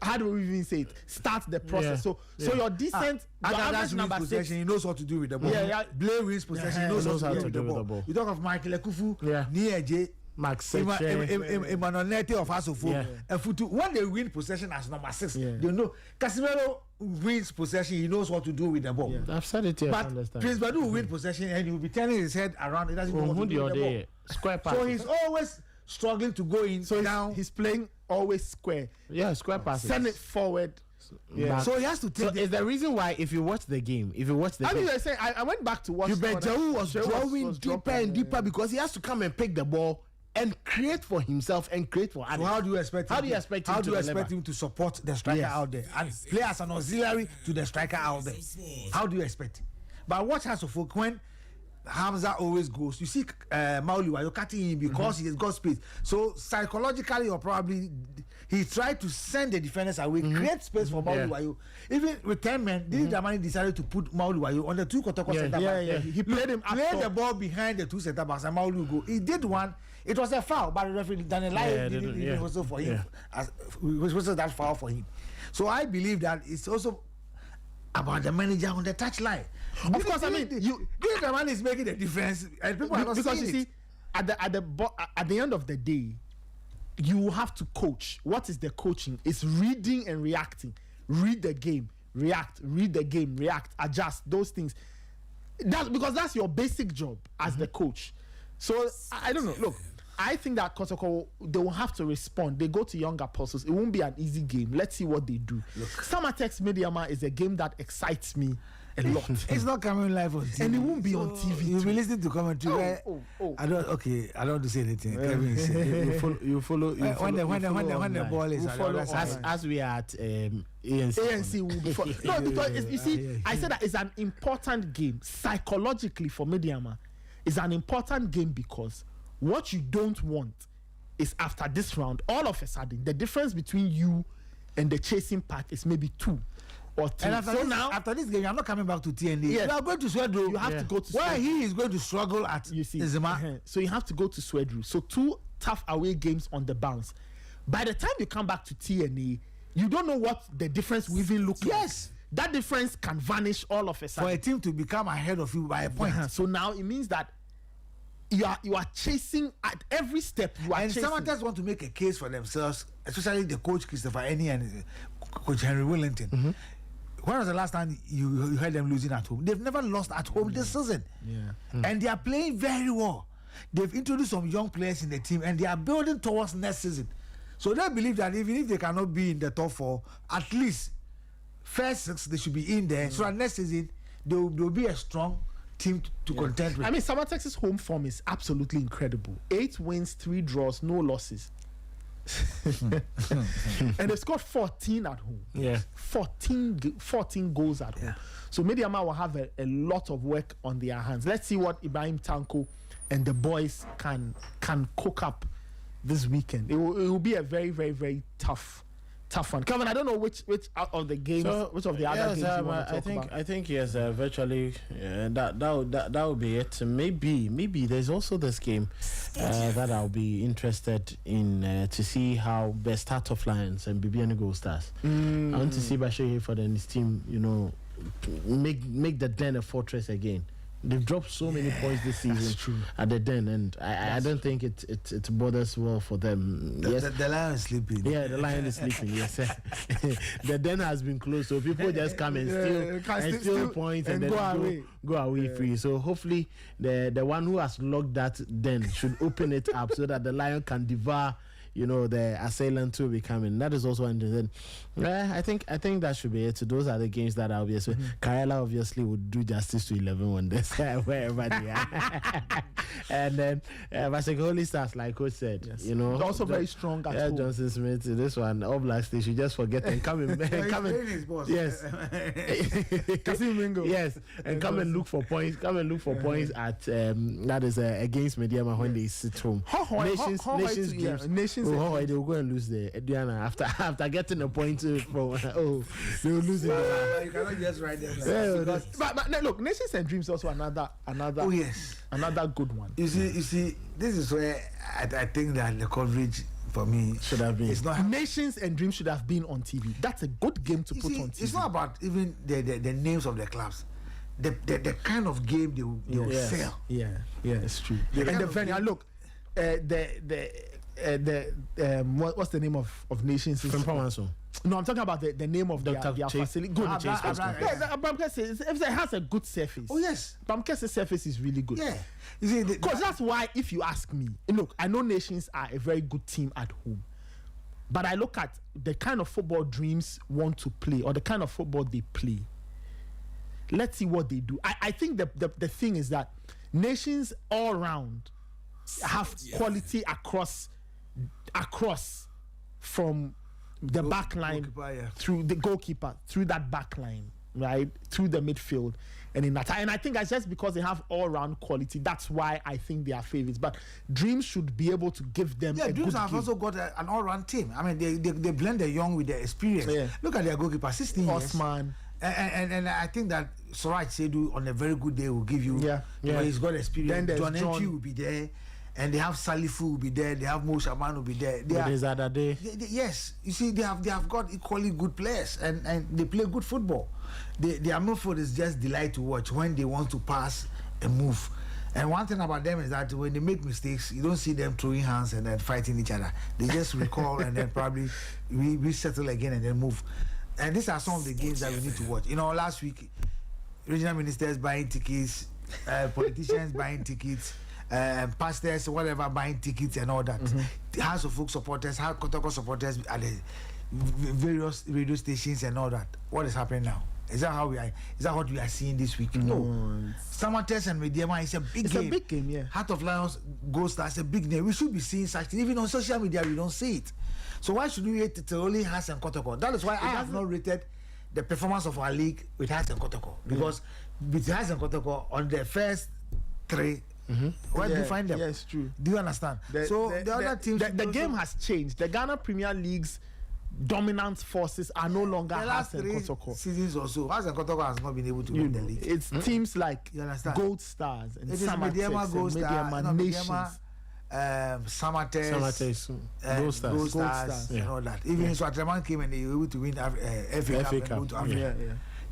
How do we even say it? Start the process. So you're decent. Your average number 6. He knows what to do with the ball. Blair wins possession. He knows how to do with the ball. You talk of Michael Ekufu, Nieje, Max Emanonete of Asofo, Futu. When they win possession as number 6, they know. Casemiro wins possession. He knows what to do with the ball. I've said it here. But Prince Badu will win possession and he will be turning his head around. He doesn't know what to do with the ball. Square pass. So he's always struggling to go in. So now he's playing always square. Yeah, square passes. Send it forward. So he has to take. So it's the reason why if you watch the game, I went back to watch. Hubert Jehu was drawing deeper and deeper because he has to come and pick the ball and create for himself and create for others. So how do you expect him? How do you expect him to support the striker out there and play as an auxiliary to the striker out there? How do you expect him? But watch Hasselhoff when Hamza always goes. You see, Mauliwa, you're cutting him because he has got space. So psychologically, or probably he tried to send the defenders away, create space for Mauliwa. Even with 10 men, Damani decided to put Mauliwa on the 2 Kotoko center backs. He played him. Played the ball behind the 2 center backs, and Mauliwa go. He did one. It was a foul, but the referee Daniel didn't whistle for him. Was that foul for him? So I believe that it's also about the manager on the touchline. Of course, I mean, the man is making the difference, and people are not because seeing you see, at the end of the day, you have to coach. What is the coaching? It's reading and reacting. Read the game, react. Read the game, react. Adjust those things. Because that's your basic job as the coach. So I don't know. Look, I think that Kotoko, they will have to respond. They go to young apostles. It won't be an easy game. Let's see what they do. Samatex Mediama is a game that excites me a lot. It's not coming live on TV. And it won't be on TV. You'll be listening to commentary. I don't want to say anything. Kevin you follow when the ball is as we are at ANC. ANC will be no, because you see, I said that it's an important game psychologically for Mediama. It's an important game because what you don't want is after this round, all of a sudden, the difference between you and the chasing part is maybe 2 or 3. And after this game, I'm not coming back to TND. Yes. You are going to Swedru. You have to go to Where he is going to struggle at Zima. So you have to go to Swedru. So 2 tough away games on the bounce. By the time you come back to TNA, you don't know what the difference will even look like. Yes. That difference can vanish all of a sudden. For a team to become ahead of you by a point. So now it means that you are chasing at every step. And some others want to make a case for themselves, especially the coach Christopher Eni and Coach Henry Wellington. When was the last time you heard them losing at home? They've never lost at home this season. And they are playing very well. They've introduced some young players in the team and they are building towards next season. So they believe that even if they cannot be in the top 4, at least first 6 they should be in there. So that next season they will be a strong team to contend with. I mean, Samatex's home form is absolutely incredible. 8 wins, 3 draws, no losses. And they've scored 14 at home. 14 goals at home. So Mediama will have a lot of work on their hands. Let's see what Ibrahim Tanko and the boys can cook up this weekend. It will be a very, very, very tough one. Kevin, I don't know which out of the games, which of the other games you want to talk about. I think yes, virtually that will be it. Maybe there's also this game that I'll be interested in to see how the start of Lions and Bibiani Gold Stars. I want to see Bashir for his team, make the Den a fortress again. They've dropped so many points this season at the Den, and I don't think it bothers well for them. The lion is sleeping. Yeah, the lion is sleeping. Yes, the Den has been closed, so people just come and steal points and then go away free. So hopefully the one who has locked that Den should open it up so that the lion can devour, the assailant will be coming. That is also interesting. I think that should be it. So those are the games that are obviously Karela obviously would do justice to 11 on this wherever they are. And then Holy Stars, like Coach said, they're also very strong at home. Johnson Smith, this one, All Blacks, they should just forget and come and yes, yes, and come and look for points. Come and look for points at that is against Mediama when they sit home. Nations. Oh, they will go and lose the Diana after getting a point from. They will lose it. You cannot just write them. But look, Nations and Dreams also another. Oh yes, another good one. You see, this is where I think that the coverage for me should have been. It's not Nations and Dreams should have been on TV. That's a good game to put on TV. It's not about even the names of the clubs. The kind of game they will sell. Yeah, it's true. And the venue. Look, what's the name of Nations? No, I'm talking about the name of their facility. Good. If it has a good surface. Oh yes, Bamke's surface is really good. Yeah, you see, because that's why, if you ask me, look, I know Nations are a very good team at home, but I look at the kind of football Dreams want to play or the kind of football they play. Let's see what they do. I think the thing is that Nations all round have quality across from the back line through the goalkeeper, through that back line, right, through the midfield, and in that. And I think that's just because they have all-round quality. That's why I think they are favorites. But Dreams should be able to give them. Yeah, Dreams have also got an all-round team. I mean, they blend the young with the experience. Yeah. Look at their goalkeeper, 16 years. Osman. And I think that Suraj Sedu on a very good day will give you. He's got experience. Then John Entry will be there. And they have Salifu will be there. They have Mo Shaban will be there. Yes, you see, they have got equally good players, and they play good football. Their midfield is just delight to watch when they want to pass and move. And one thing about them is that when they make mistakes, you don't see them throwing hands and then fighting each other. They just recall and then probably resettle again and then move. And these are some of the games that we need to watch. Last week, regional ministers buying tickets, politicians buying tickets. Pastors, whatever, buying tickets and all that. House of Folk supporters, Kotoko supporters at the various radio stations and all that. What is happening now? Is that how we are? Is that what we are seeing this week? No. Samatex and Mediama is a big game. It's a big game, yeah. Heart of Lions, Ghost Stars, a big name. We should be seeing such things. Even on social media, we don't see it. So why should we rate it to only Has and Kotoko? That is why I have not rated the performance of our league with Has and Kotoko. Because with Has and Kotoko, on the first three, where do you find them? Yes, true. Do you understand? The other teams. The game has changed. The Ghana Premier League's dominant forces are no longer Has and Kotoko. Seasons or so, Has and Kotoko has not been able to win the league. It's teams like Gold Stars and Samatex, Gold Stars, Nations. Samatex, Gold Stars, and all that. Even so, Atreman came and they were able to win FA Cup.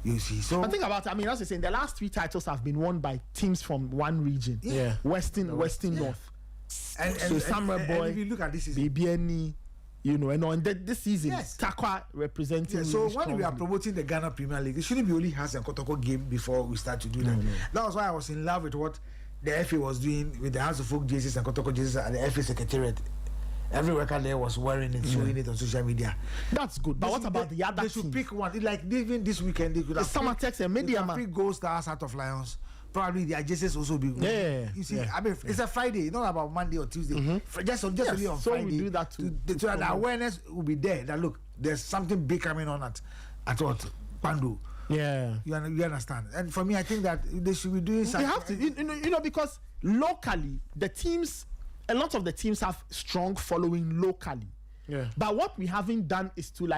You see, so but think about it. I mean, as I saying, the last 3 titles have been won by teams from one region. Western North. And Samuel Boy, and if you look at this season, BBNE, and this season, Takwa representing. So when we are promoting the Ghana Premier League, it shouldn't be only Has and Kotoko game before we start to do that. That was why I was in love with what the FA was doing with the House of Folk jerseys and Kotoko jerseys at the FA Secretariat. Every worker there was wearing it, showing it on social media. That's good. But what about the other teams? They should pick one. Like even this weekend, they could have Samatex and Mediama. 3 Gold Stars out of Lions. Probably their jerseys also be. You see, I mean, it's a Friday, not about Monday or Tuesday. Just only on so Friday. We do that too. So that the awareness will be there. That look, there's something big coming on at what Pandu. Yeah, you understand. And for me, I think that they should be doing something. They have to, because locally a lot of the teams have strong following locally. Yeah. But what we haven't done is to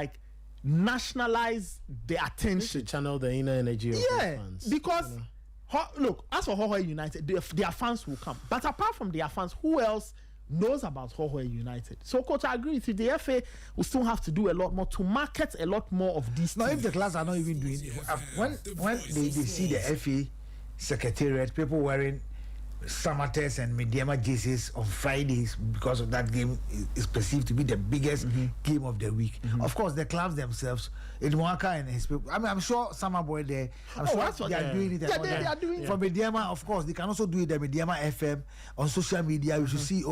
nationalize the attention. Channel the inner energy of fans. Because look, as for Hohoe United, their fans will come. But apart from their fans, who else knows about Hohoe United? So, Coach, I agree with you. The FA will still have to do a lot more to market a lot more of these. Now, if the clubs are not even doing it, when they see the FA Secretariat, people wearing Samatex and Mediama jerseys on Fridays because of that game is perceived to be the biggest game of the week. Of course, the clubs themselves, Edwaka and his people. I mean, I'm sure Summer Boy there. I'm sure they are doing it. Yeah, they are doing it. For Mediama, of course, they can also do it. The Mediama FM on social media. You should see.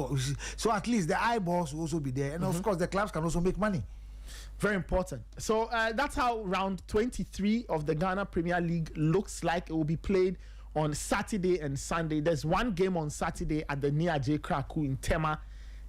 So at least the eyeballs will also be there, and of course, the clubs can also make money. Very important. So that's how round 23 of the Ghana Premier League looks like. It will be played on Saturday and Sunday. There's one game on Saturday at the Nia J. Kraku in Tema.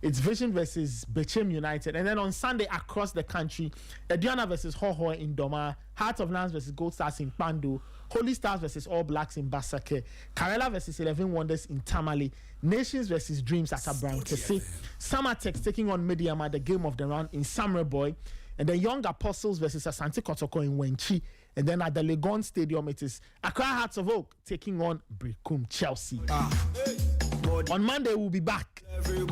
It's Vision versus Bechem United. And then on Sunday across the country, Aduana versus Hoho in Doma, Heart of Lions versus Gold Stars in Pando, Holy Stars versus All Blacks in Basake, Karela versus 11 Wonders in Tamale, Nations versus Dreams at Abraham Kese, Samatex taking on Mediama, the game of the round in Samre Boy, and the Young Apostles versus Asante Kotoko in Wenchi. And then at the Legon Stadium, it is Accra Hearts of Oak taking on Brekum Chelsea. On Monday, we'll be back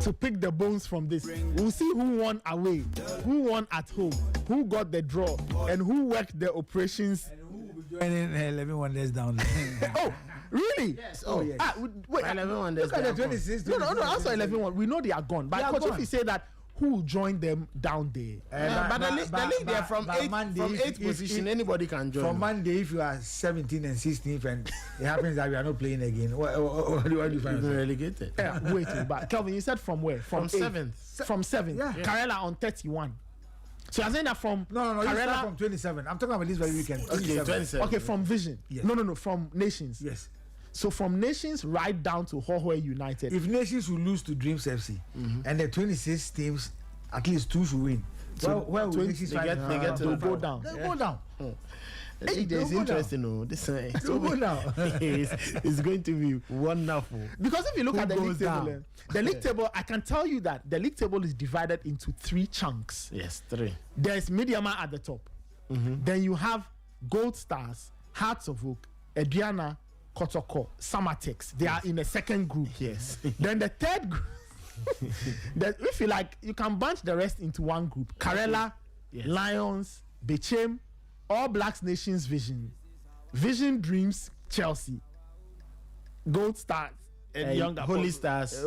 to pick the bones from this. We'll see who won away, who won at home, who got the draw, and who worked the operations. And who will be joining 11 Wonders down there? Oh, really? Yes. Oh, yes. Wait, 11 Wonders. Look at the 26. No, after 11 one, we know they are gone. But They are Coach, if gone. you say that, who will join them down there? But the league there from Monday, eighth position, anybody can join. From Monday, if you are 17 and 16th and it happens that we are not playing again, what do you find? You've been relegated. Yeah, wait, but Kelvin, you said from where? From eighth. seventh. From 7th. Yeah. Karela on 31. So you're saying that from No, you start Karela. from 27. I'm talking about this very weekend. Okay, 27. Okay, from Vision. Yes. No, from Nations. Yes. So from Nations right down to Hohoe United. If Nations will lose to Dreams FC and the 26 teams, at least 2 should win. So where will 20 Nations they fight? get- they get to They'll the go final. down. They'll go down. Hey, there's Don't go interesting. No, this They'll go down. it's going to be wonderful. Because if you look Who at the league goes table, down? the league table, I can tell you that the league table is divided into 3 chunks. Yes, 3. There's Mediama at the top. Then you have Gold Stars, Hearts of Oak, Ediana, Kotoko, Samatex. They are in the second group. Yes. Then the third group, if you like, you can bunch the rest into one group. Karela, Yes. Lions, Bechem, All Blacks Nations Vision, Vision Dreams, Chelsea, Gold Stars, and Young Holy Apostles. Stars.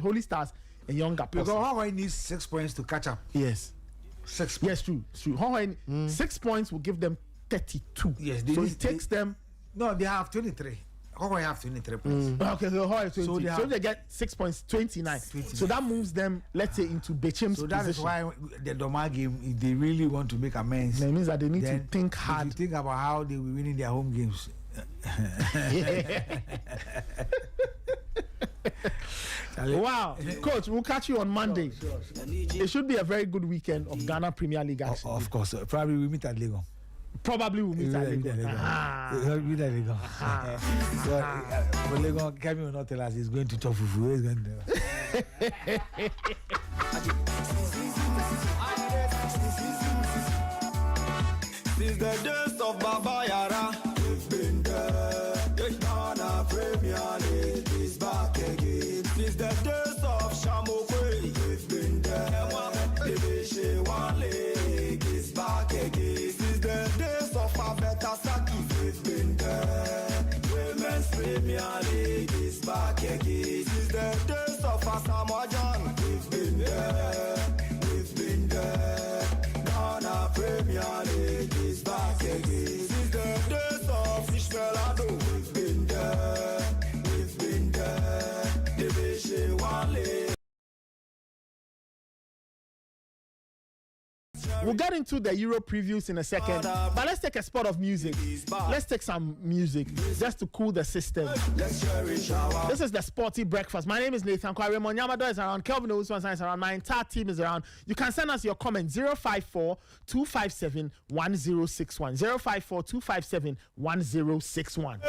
Holy Stars and Young Because Apostles. Hawaii needs 6 points to catch up. Yes. 6 points. Yes, true. Hohoe, 6 points will give them 32. Yes, so it takes them. No, they have 23. Hawaii have 23 points. Okay, so Hohoe 20. So So they they, have- get 6 points, 29. 29. So that moves them, let's say, into Bechem's So that is position. why the Doma game, if they really want to make amends, That means that they need then to think if hard. you think about how they will win in their home games. Charlie, Wow, Coach, we'll catch you on Monday. It should be a very good weekend of Ghana Premier League action. Of course, probably we meet at Lagos. Probably we'll meet at Lagos. We'll meet at Lagos. But Lagos, Kevin will not tell us he's going to talk fufu. He's going to. Since the days of Baba Yara, we've been there. The Ghana Premier League is back again. Since the days of Shamokwe, we've been there. The Vishe One League is back again. Since the days of Abeta Saki, we've been there. Women's Premier League is back again. Since the days of Asamoah Gyan, we've been there. We've been there. Ghana Premier League is back again. Since the days of Ishmael Ado, we've been there. We've been there. The Vishe One League. We'll get into the Euro previews in a second, but let's take a spot of music. Let's take some music just to cool the system. Let's cherish our This is the Sporty Breakfast. My name is Nathan Kwa. Raymond Yamado is around. Kelvin Owusu is around. My entire team is around. You can send us your comments 054-257-1061. 054-257-1061.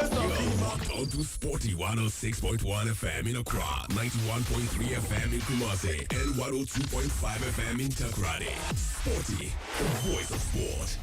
Locked on to Sporty 106.1 FM in Accra, 91.3 FM in Kumasi, and 102.5 FM in Takrady. Sporty, the voice of sport.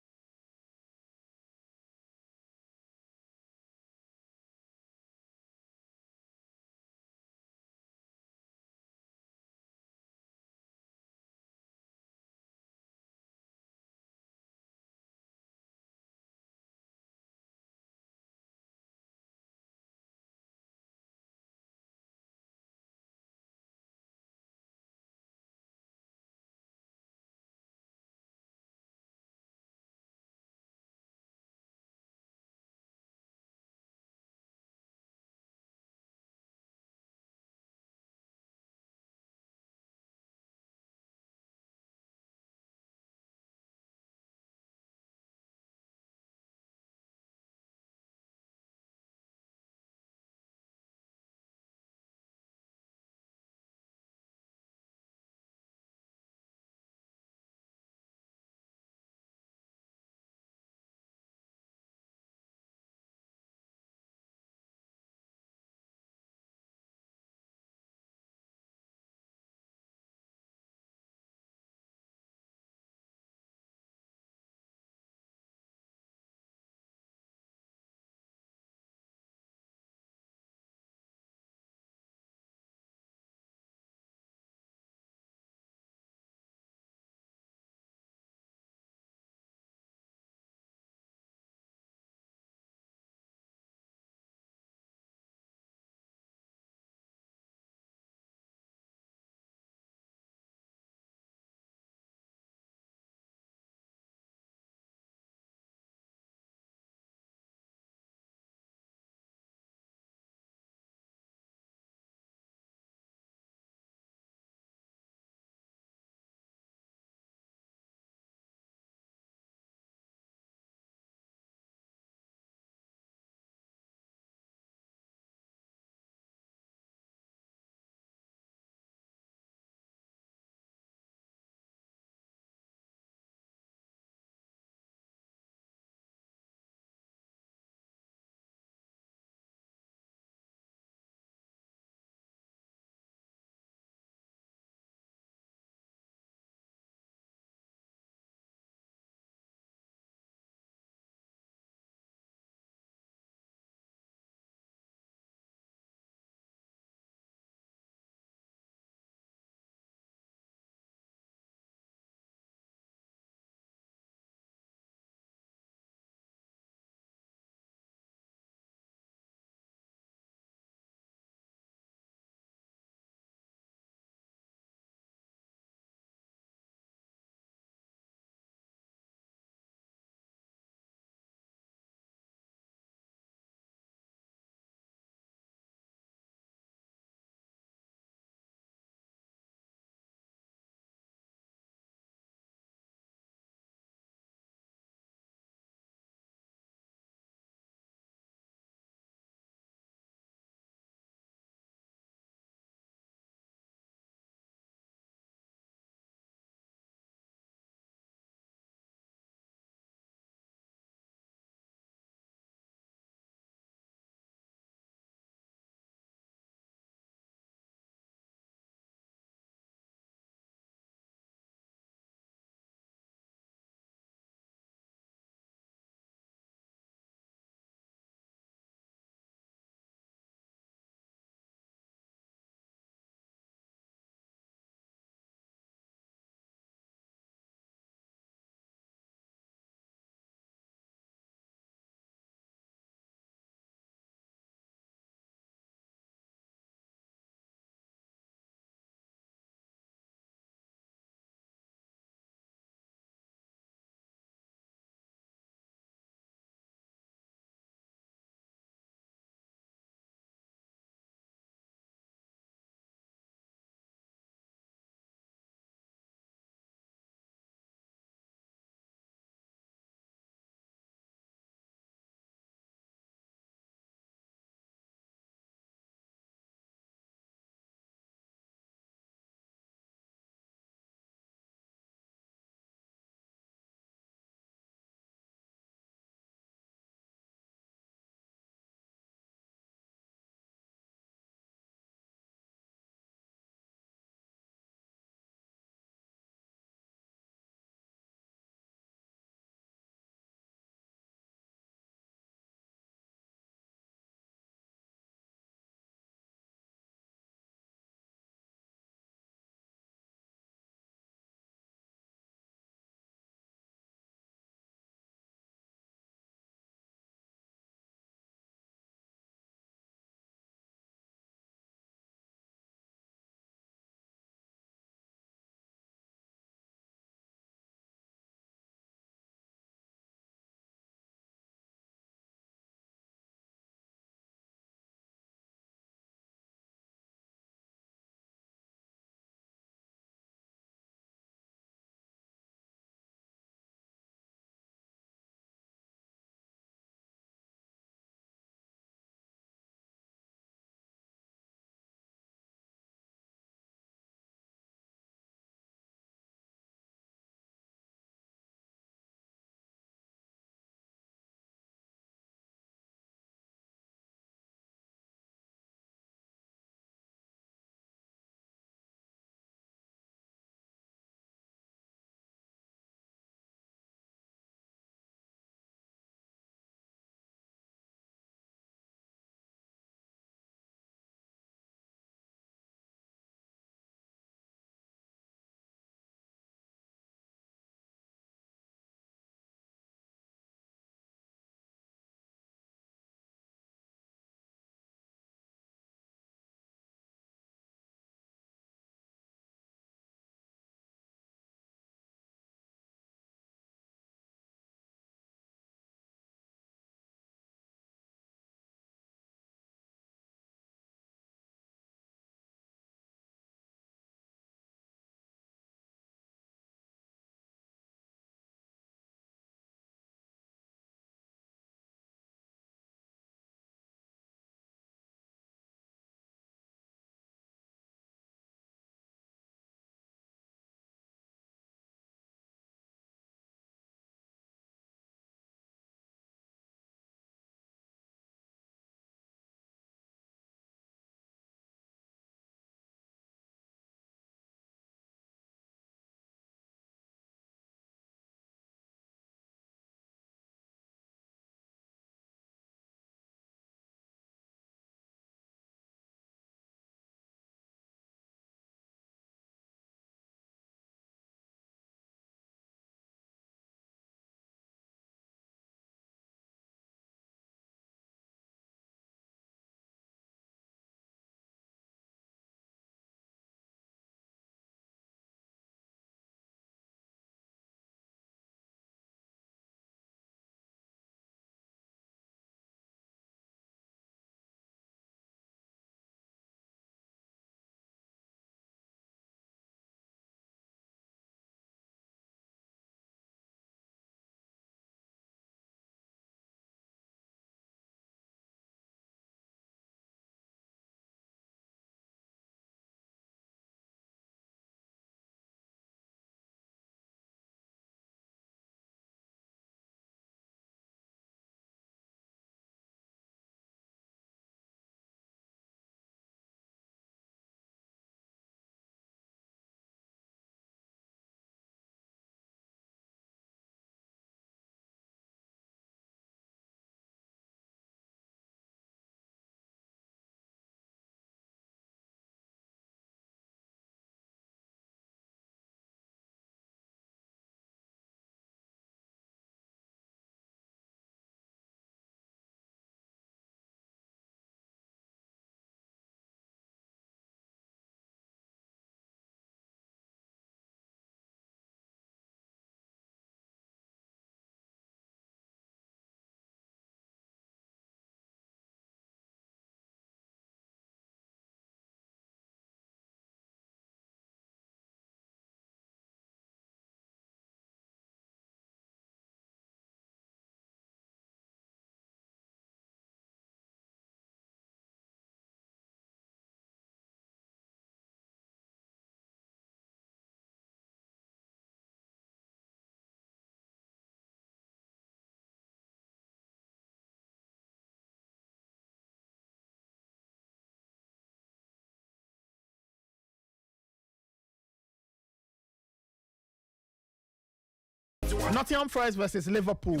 Nottingham Forest versus Liverpool.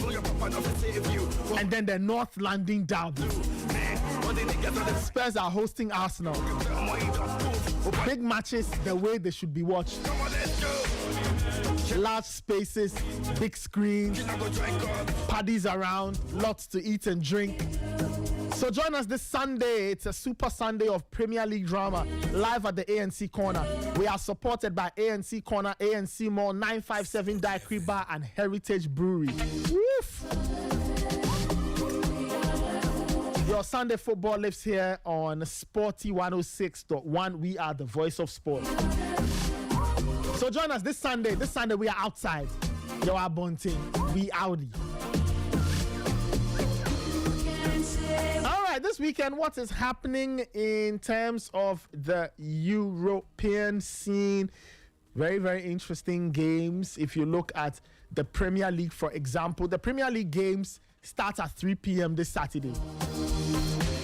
And then the North London derby. Spurs are hosting Arsenal. Big matches the way they should be watched. Large spaces, big screens, parties around, lots to eat and drink. So join us this Sunday. It's a super Sunday of Premier League drama live at the ANC Corner. We are supported by ANC Corner, ANC Mall, 957 Daiquiri Bar and Heritage Brewery. Woof! Your Sunday football lives here on Sporty 106.1. We are the voice of sport. So join us this Sunday. This Sunday we are outside. Yo, our bunting. We Audi. All right, this weekend, what is happening in terms of the European scene? Very, very interesting games. If you look at the Premier League, for example, the Premier League games start at 3 p.m. this Saturday.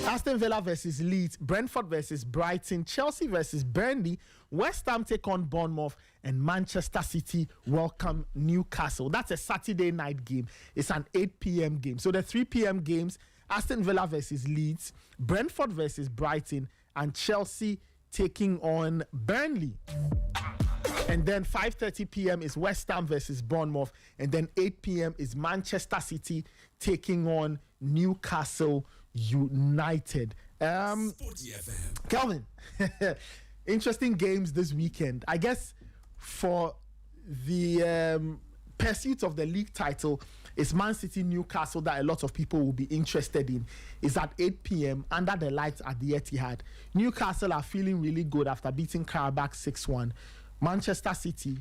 Aston Villa versus Leeds, Brentford versus Brighton, Chelsea versus Burnley, West Ham take on Bournemouth, and Manchester City welcome Newcastle. That's a Saturday night game. It's an 8 p.m. game. So the 3 p.m. games, Aston Villa versus Leeds, Brentford versus Brighton, and Chelsea taking on Burnley. And then 5:30 p.m. is West Ham versus Bournemouth. And then 8 p.m. is Manchester City taking on Newcastle United. Sporty FM. Kelvin, interesting games this weekend. I guess for the pursuit of the league title, it's Man City Newcastle that a lot of people will be interested in. It's at 8 p.m. under the lights at the Etihad. Newcastle are feeling really good after beating Karabakh 6-1. Manchester City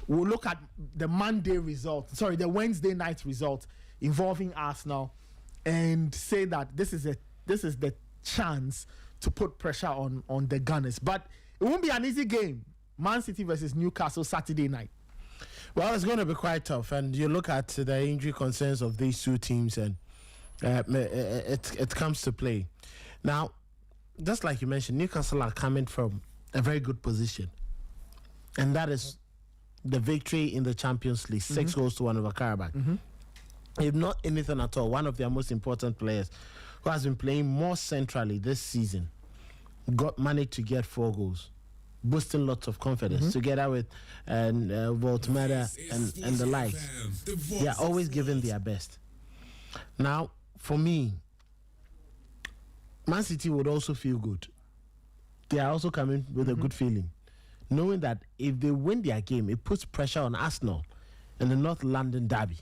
will look at the the Wednesday night result involving Arsenal and say that this is the chance to put pressure on the Gunners. But it won't be an easy game. Man City versus Newcastle Saturday night. Well, it's going to be quite tough, and you look at the injury concerns of these two teams, and it comes to play. Now, just like you mentioned, Newcastle are coming from a very good position, and that is the victory in the Champions League, 6 goals to 1 over Karabakh. If not anything at all, one of their most important players, who has been playing more centrally this season, managed to get 4 goals, boosting lots of confidence, together with Voltmada and the likes. They are always giving their best. Now, for me, Man City would also feel good. They are also coming with a good feeling, knowing that if they win their game, it puts pressure on Arsenal in the North London derby.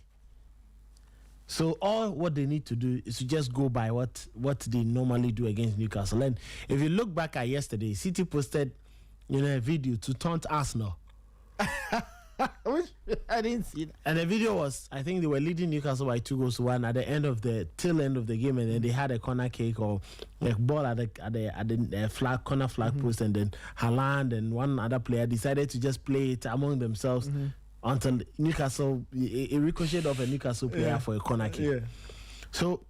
So all what they need to do is to just go by what they normally do against Newcastle. And if you look back at yesterday, City posted a video to taunt Arsenal. I didn't see that. And the video was, I think they were leading Newcastle by 2 goals to 1 at the end of the game, and then they had a corner kick or a ball at the corner flag post, and then Haaland and one other player decided to just play it among themselves until Newcastle, it ricocheted off a Newcastle player for a corner kick. Yeah. So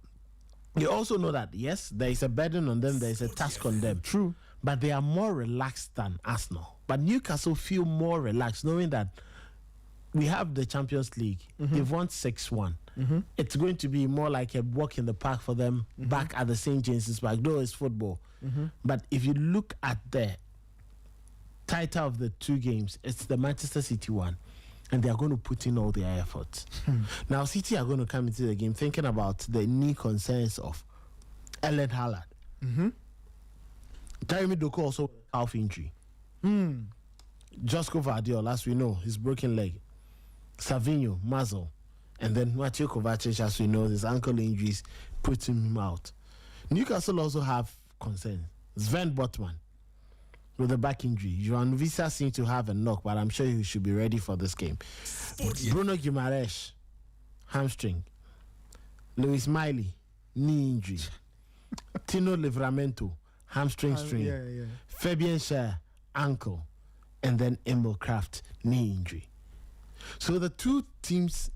you also know that yes, there is a burden on them, there is a task on them. True. But they are more relaxed than Arsenal. But Newcastle feel more relaxed, knowing that we have the Champions League. They've won 6-1. It's going to be more like a walk in the park for them back at the St. James's Park, though it's football. But if you look at the title of the 2 games, it's the Manchester City one, and they are going to put in all their efforts. Now, City are going to come into the game thinking about the knee concerns of Erling Haaland. Jeremy Doku also half injury. Josko Vardiol, as we know, his broken leg. Savinho, muzzle. And then Mateo Kovacic, as we know, his ankle injuries put him out. Newcastle also have concerns. Sven Botman with a back injury. Joan Visa seems to have a knock, but I'm sure he should be ready for this game. Bruno Guimaraes, hamstring. Luis Miley, knee injury. Tino Livramento, hamstring strain. Fabian Schär, ankle. And then Emil Kraft, knee injury. So the 2 teams,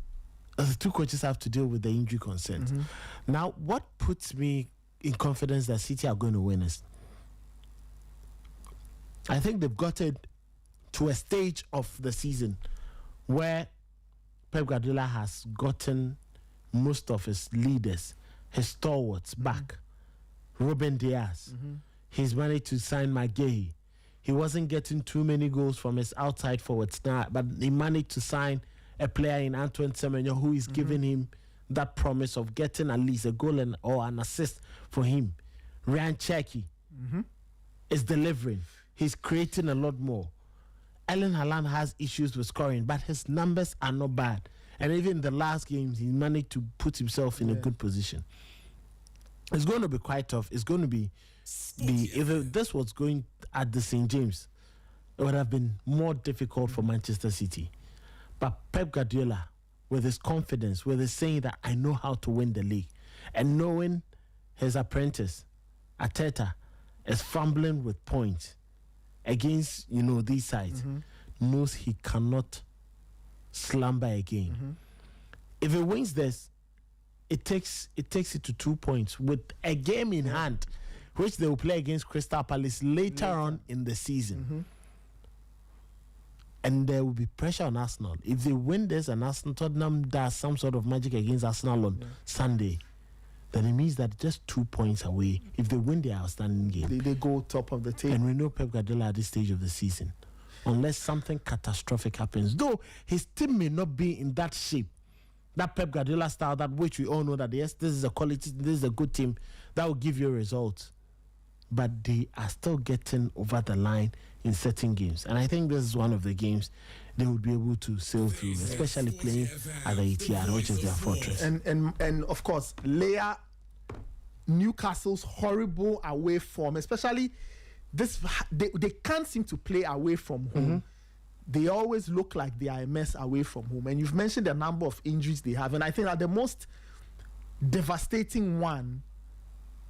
the 2 coaches have to deal with the injury concerns. Now, what puts me in confidence that City are going to win is, I think they've got it to a stage of the season where Pep Guardiola has gotten most of his leaders, his stalwarts back. Ruben Diaz. He's managed to sign McGahey. He wasn't getting too many goals from his outside forwards now, but he managed to sign a player in Antoine Semenyo who is giving him that promise of getting at least a goal or an assist for him. Ryan Cherky is delivering. He's creating a lot more. Erling Haaland has issues with scoring, but his numbers are not bad. And even in the last games, he managed to put himself in a good position. It's going to be quite tough. It's going to be if this was going at the St. James, it would have been more difficult for Manchester City. But Pep Guardiola, with his confidence, with his saying that I know how to win the league, and knowing his apprentice, Arteta, is fumbling with points against, these sides, knows he cannot slumber again. If he wins this, it takes it to 2 points with a game in hand, which they will play against Crystal Palace later on in the season. And there will be pressure on Arsenal. If they win this and Tottenham does some sort of magic against Arsenal on Sunday, then it means that just 2 points away. If they win their outstanding game, they go top of the table. And we know Pep Guardiola at this stage of the season, unless something catastrophic happens, though his team may not be in that shape, that Pep Guardiola style, that which we all know that yes, this is a quality, this is a good team that will give you results, but they are still getting over the line in certain games, and I think this is one of the games they would be able to sail through, especially playing at the ETR, which is their fortress. And of course, layer Newcastle's horrible away form, especially this. They can't seem to play away from home. They always look like they are a mess away from home. And you've mentioned the number of injuries they have, and I think that the most devastating one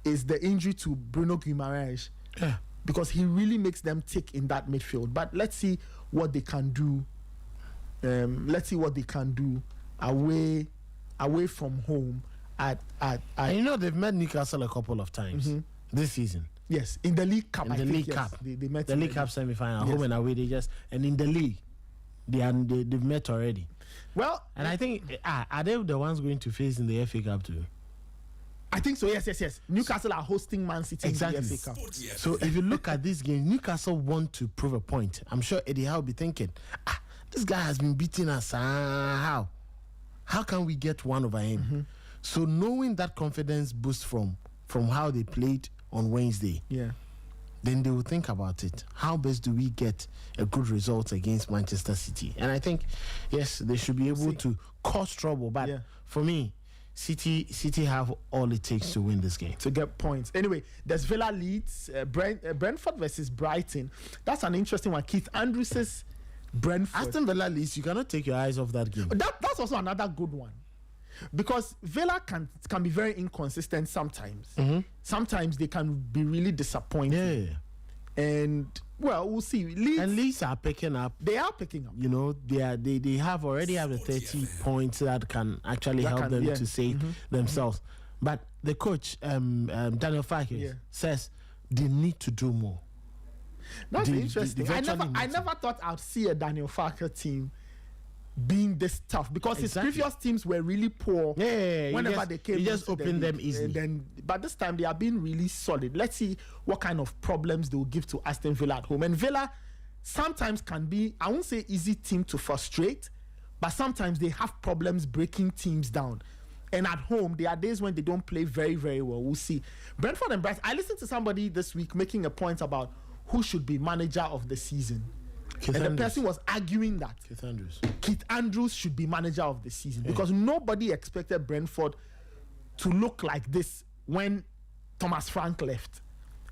is the injury to Bruno Guimaraes. Yeah. Because he really makes them tick in that midfield. But let's see what they can do. Let's see what they can do away from home. And they've met Newcastle a couple of times this season. Yes, in the League Cup. In the League Cup, they met the League Cup semi-final, home and away. And in the league, they've met already. Well, and I think are they the ones going to face in the FA Cup too? I think so. Yes. Newcastle are hosting Man City in the FA Cup. So if you look at this game, Newcastle want to prove a point. I'm sure Eddie Howe will be thinking, this guy has been beating us. How can we get one over him? So knowing that confidence boost from how they played on Wednesday, then they will think about it. How best do we get a good result against Manchester City? And I think, yes, they should be able to cause trouble. But for me, City have all it takes to win this game. To get points. Anyway, there's Villa Leeds, Brentford versus Brighton. That's an interesting one. Keith Andrews' Brentford. Aston Villa Leeds, you cannot take your eyes off that game. That's also another good one. Because Villa can be very inconsistent sometimes. Sometimes they can be really disappointing. Yeah. And well, we'll see. Leeds are picking up. They are picking up. They already have the 30 points that can actually help them to save themselves. But the coach, Daniel Farke, says they need to do more. That's interesting. I never thought I'd see a Daniel Farke team being this tough, because his previous teams were really poor. Whenever they came, you just open them easily. But this time they are being really solid. Let's see what kind of problems they will give to Aston Villa at home. And Villa sometimes can be, I won't say easy team to frustrate, but sometimes they have problems breaking teams down. And at home, there are days when they don't play very, very well. We'll see. Brentford and Brighton. I listened to somebody this week making a point about who should be manager of the season. And the person was arguing that Keith Andrews should be manager of the season, because nobody expected Brentford to look like this when Thomas Frank left.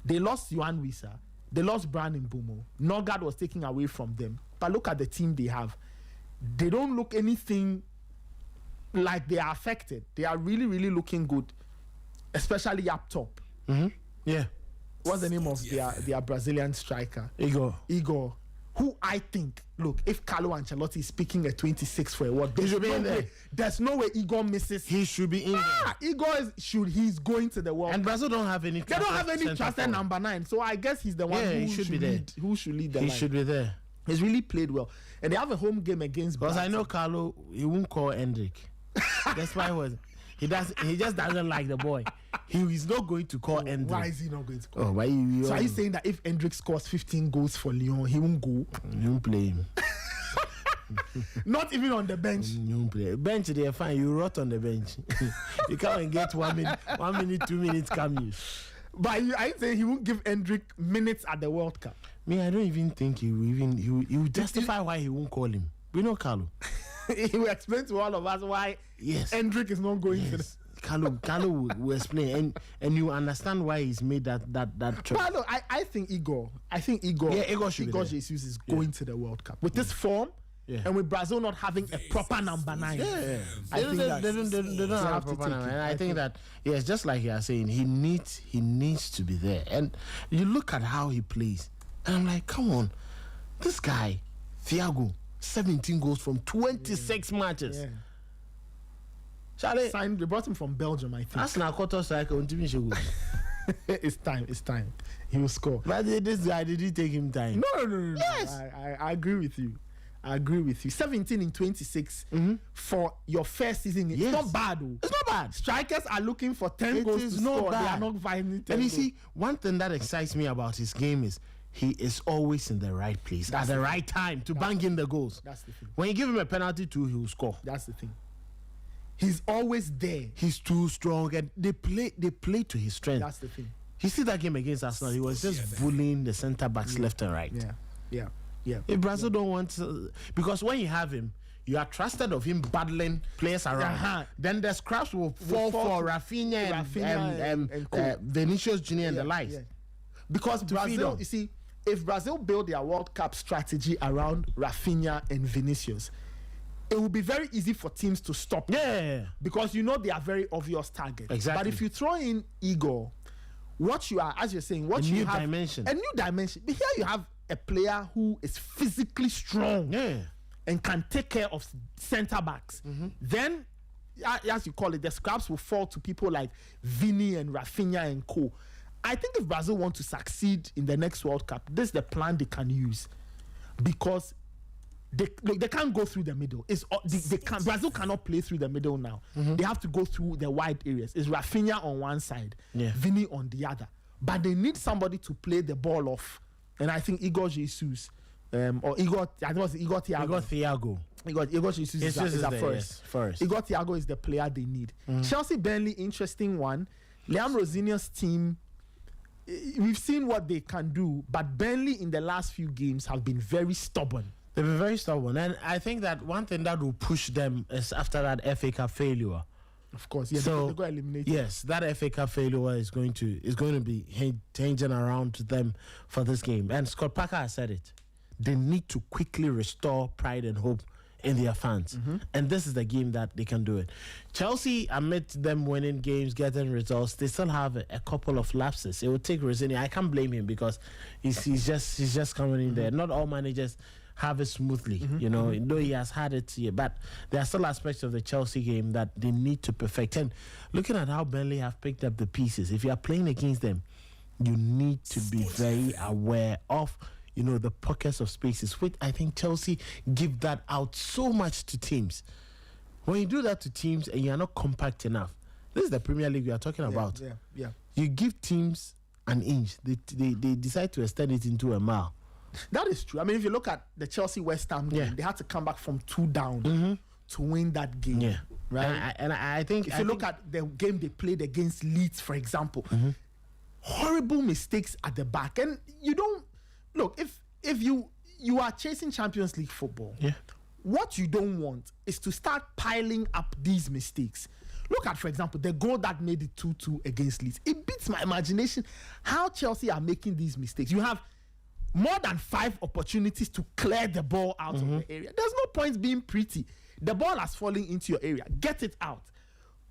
They lost Johan Wissa. They lost Brian Mbeumo. Norgard was taken away from them. But look at the team they have. They don't look anything like they are affected. They are really, really looking good, especially up top. Yeah. What's the name of their Brazilian striker? Igor. Who I think, look, if Carlo Ancelotti is picking a 26 for a world, there's no way Igor misses. He should be in there. Igor he's going to the World. And Brazil don't have any. They don't have any trusted number 9, so I guess he's the one who should lead the line. He should be there. He's really played well, and they have a home game against. Because I Brighton. know Carlo, he won't call Hendrick. That's why he just doesn't like the boy. He's not going to call Hendrick. Why is he not going to call? Oh, why you? So are you saying that if Hendrick scores 15 goals for Lyon, he won't go? You won't play him. Not even on the bench. You won't play. Bench, they're fine. You rot on the bench. You come and get 1 minute, 2 minutes cameos. But are you saying he won't give Hendrick minutes at the World Cup? Me, I don't even think he will justify why he won't call him. We know Carlo. He will explain to all of us why Hendrick is not going to the... Carlo will explain, and you understand why he's made that choice. But no, I think Igor. Igor should be there. Jesus is going to the World Cup with this form, and with Brazil not having a proper number 9. I think they don't have a proper number. And I think that just like you are saying, he needs to be there. And you look at how he plays, and I'm like, come on, this guy, Thiago, 17 goals from 26 matches. Yeah. Charlie, They brought him from Belgium, I think. that's not quarter cycle. It's time. He will score. But this guy, did he take him time? No. Yes. I agree with you. 17 in 26 for your first season. It's not bad, though. It's not bad. Strikers are looking for 10 goals to score. They are not finding 10 And you goals. see, one thing that excites me about his game is he is always in the right place at the right time to bang in the goals. That's the thing. When you give him a penalty too, he will score. That's the thing. He's always there. He's too strong, and they play to his strength. That's the thing. You see that game against Arsenal, he was just bullying the centre backs left and right. Yeah. If Brazil don't want because when you have him, you are trusted of him battling players around. Then the scraps will fall for Rafinha and Vinicius Junior and the likes. Yeah. Because Brazil, you see, if Brazil build their World Cup strategy around Rafinha and Vinicius, it will be very easy for teams to stop them. Yeah. Because they are very obvious targets. Exactly. But if you throw in Igor, what you are, as you're saying, a new dimension. But here you have a player who is physically strong and can take care of centre backs. Then, as you call it, the scraps will fall to people like Vini and Rafinha and co. I think if Brazil want to succeed in the next World Cup, this is the plan they can use, because they can't go through the middle. Brazil cannot play through the middle now. They have to go through the wide areas. It's Rafinha on one side, Vini on the other. But they need somebody to play the ball off. And I think Igor Jesus, or Igor, I think it was Igor Thiago. Igor Jesus is at first. Igor Thiago is the player they need. Chelsea, Burnley, interesting one. Liam Rosenior's team, we've seen what they can do, but Burnley in the last few games have been very stubborn. They've been very stubborn, and I think that one thing that will push them is after that FA Cup failure. Of course, so they got eliminated. Yes, that FA Cup failure is going to be hanging around to them for this game. And Scott Parker has said it. They need to quickly restore pride and hope in their fans, and this is the game that they can do it. Chelsea, amid them winning games, getting results, they still have a couple of lapses. It will take Rosenior. I can't blame him because he's just coming in there. Not all managers have it smoothly, though he has had it here, but there are still aspects of the Chelsea game that they need to perfect. And looking at how Burnley have picked up the pieces, if you are playing against them, you need to be very aware of the pockets of spaces, which I think Chelsea give that out so much to teams. When you do that to teams and you are not compact enough, this is the Premier League we are talking about. Yeah. You give teams an inch, they decide to extend it into a mile. That is true. I mean, if you look at the Chelsea-West Ham game, they had to come back from 2 down to win that game. Yeah. Right? And I think... If you look at the game they played against Leeds, for example, horrible mistakes at the back. And you don't... Look, if you are chasing Champions League football, what you don't want is to start piling up these mistakes. Look at, for example, the goal that made it 2-2 against Leeds. It beats my imagination how Chelsea are making these mistakes. You have more than 5 opportunities to clear the ball out of the area. There's no point being pretty. The ball has fallen into your area. Get it out.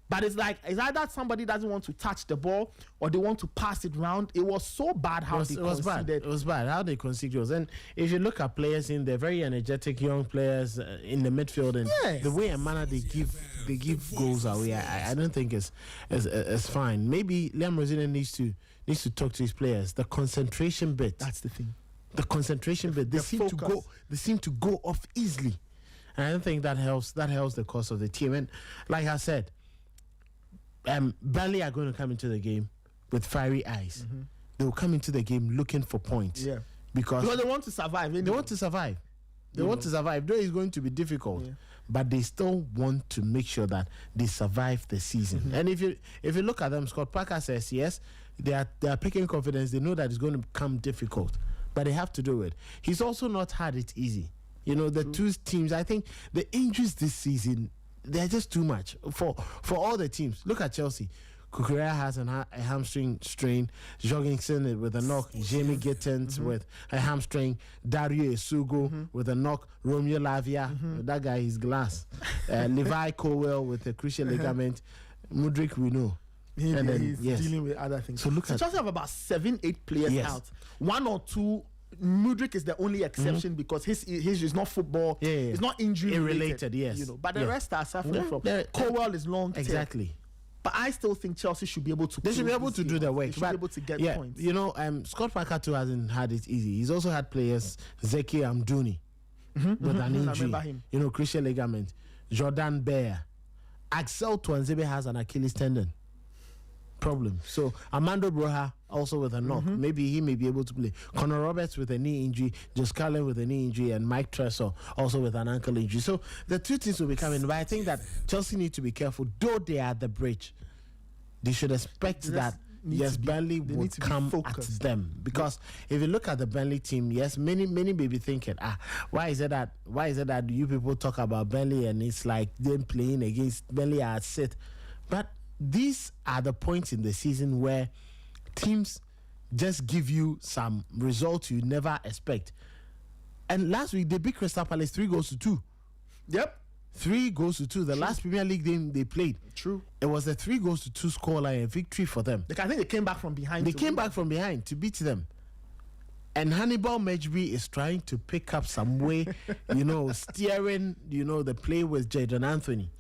But it's either somebody doesn't want to touch the ball or they want to pass it round. It was so bad how they conceded. It was bad how they conceded. And if you look at players in there, very energetic young players in the midfield, and the way and manner they give goals away, I don't think it's fine. Maybe Liam Rosenior needs to talk to his players. The concentration bit. That's the thing. the concentration bit. They seem to go off easily. And I don't think that helps the cause of the team. And like I said, Burnley are going to come into the game with fiery eyes. They will come into the game looking for points. Yeah. Because they want to survive. Anyway. They want to survive. They want to survive. Though it's going to be difficult, but they still want to make sure that they survive the season. And if you look at them, Scott Parker says yes, they are picking confidence. They know that it's going to become difficult, but they have to do it. He's also not had it easy. You know, the two teams. I think the injuries this season, they're just too much for all the teams. Look at Chelsea. Kukurea has a hamstring strain. Jorgensen with a knock. Jamie Gittins with a hamstring. Dario Esugo with a knock. Romeo Lavia, that guy is glass. Levi Colwell with a crucial ligament. Mudryk, we know. He's dealing with other things. So look at Chelsea have about 7-8 players out. 1 or 2. Mudryk is the only exception because his is not football. It's not injury related. Yes, you know. But the rest are suffering from. Colwell is long. Exactly. But I still think Chelsea should be able to. They should be able to do their work. They should be able to get points. You know, Scott Parker too hasn't had it easy. He's also had players Zeki Amdouni with an injury. You know, crucial ligament. Jordan Bear, Axel Tuanzebe has an Achilles tendon problem. So Armando Broja also with a knock. Maybe he may be able to play. Conor Roberts with a knee injury, Josh Cullen with a knee injury, and Mike Tressor also with an ankle injury. So the two teams will be coming. But I think that Chelsea need to be careful. Though they are at the bridge, they should expect that Burnley will come at them. Because if you look at the Burnley team, yes, many may be thinking, why is it that you people talk about Burnley and it's like them playing against Burnley at sit? But these are the points in the season where teams just give you some results you never expect. And last week they beat Crystal Palace 3-2. Yep. 3-2. The last Premier League game they played. True. It was a 3-2 scoreline, a victory for them. I think they came back from behind. They came back from behind to beat them. And Hannibal Mejbri is trying to pick up some way, steering, the play with Jadon Anthony.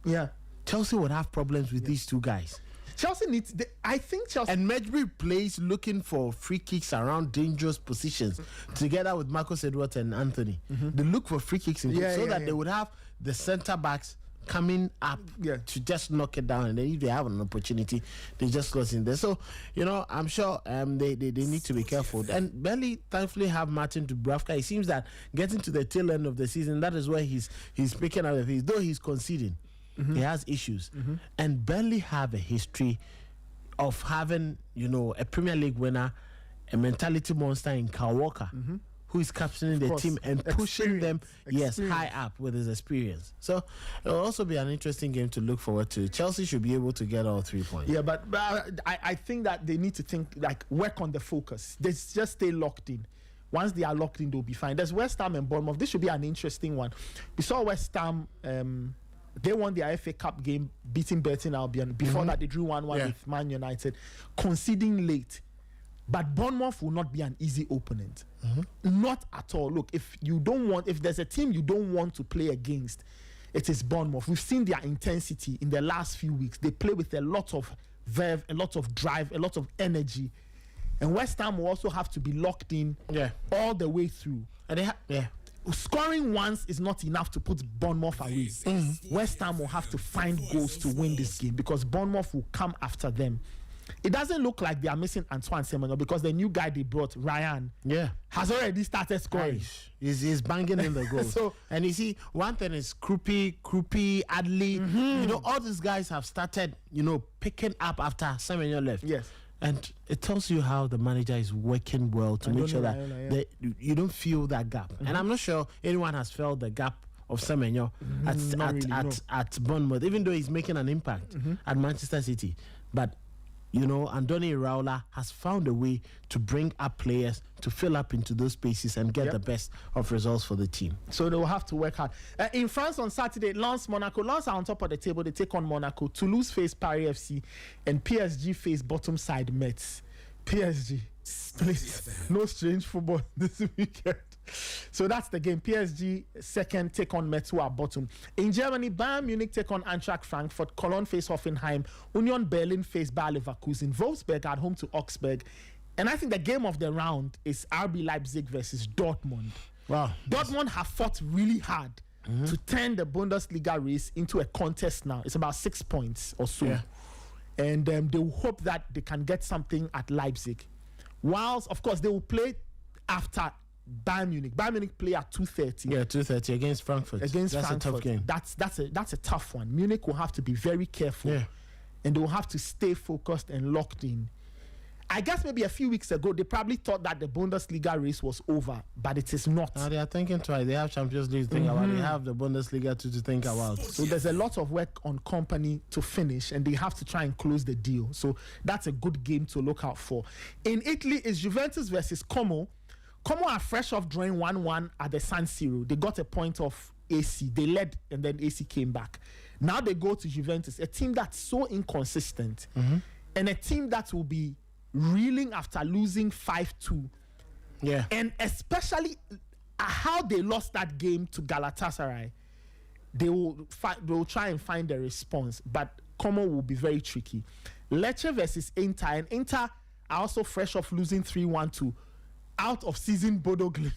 Yeah. Chelsea would have problems with these two guys. Chelsea needs. I think Chelsea. And Mejbri plays looking for free kicks around dangerous positions, together with Marcus Edwards and Anthony. They look for free kicks so that they would have the centre backs coming up to just knock it down. And then if they have an opportunity, they just close in there. So, I'm sure they need to be careful. And Burnley thankfully have Martin Dubravka. It seems that getting to the tail end of the season, that is where he's picking up the pace, though he's conceding. He has issues. And Burnley have a history of having, a Premier League winner, a mentality monster in Kyle Walker, who is captaining the team and pushing them, high up with his experience. So it will also be an interesting game to look forward to. Chelsea should be able to get all 3 points. Yeah, but I think that they need to work on the focus. They just stay locked in. Once they are locked in, they'll be fine. There's West Ham and Bournemouth. This should be an interesting one. We saw West Ham... they won their FA Cup game, beating Burton Albion. Before that, they drew 1-1 with Man United, conceding late. But Bournemouth will not be an easy opponent. Not at all. Look, if there's a team you don't want to play against, it is Bournemouth. We've seen their intensity in the last few weeks. They play with a lot of verve, a lot of drive, a lot of energy. And West Ham will also have to be locked in all the way through. And scoring once is not enough to put Bournemouth away. West Ham will have to find goals to win this game because Bournemouth will come after them. It doesn't look like they are missing Antoine Semenyo because the new guy they brought, Ryan, has already started scoring. He's banging in the goals. And you see, one thing is Krupi, Adley. All these guys have started, picking up after Semenyo left. Yes. And it tells you how the manager is working well to make sure that you don't feel that gap. And I'm not sure anyone has felt the gap of Semenyo at Bournemouth, even though he's making an impact at Manchester City. But, Andoni Iraola has found a way to bring up players to fill up into those spaces and get the best of results for the team. So they will have to work hard. In France on Saturday, Lens are on top of the table. They take on Monaco. Toulouse face Paris FC and PSG face bottom side Metz. PSG, please, no strange football this weekend. So that's the game. PSG second take on Metz, who are bottom. In Germany, Bayern Munich take on Eintracht Frankfurt. Cologne face Hoffenheim. Union Berlin face Bayer Leverkusen. Wolfsburg at home to Augsburg. And I think the game of the round is RB Leipzig versus Dortmund. Wow. Dortmund have fought really hard to turn the Bundesliga race into a contest now. It's about 6 points or so. Yeah. And they will hope that they can get something at Leipzig. Whilst, of course, they will play after Bayern Munich. Bayern Munich play at 2:30. Yeah, 2:30 against Frankfurt. That's Frankfurt. a tough game. That's a tough one. Munich will have to be very careful. Yeah. And they will have to stay focused and locked in. I guess maybe a few weeks ago, they probably thought that the Bundesliga race was over, but it is not. Now they are thinking twice. They have Champions League to think about. They have the Bundesliga to think about. So there's a lot of work on Company to finish, and they have to try and close the deal. So that's a good game to look out for. In Italy, is Juventus versus Como. Como are fresh off drawing 1-1 at the San Siro. They got a point off AC. They led, and then AC came back. Now they go to Juventus, a team that's so inconsistent, and a team that will be reeling after losing 5-2. Yeah. And especially how they lost that game to Galatasaray, they will try and find a response, but Como will be very tricky. Lecce versus Inter, and Inter are also fresh off losing 3-1 to out of season Bodo Glimt.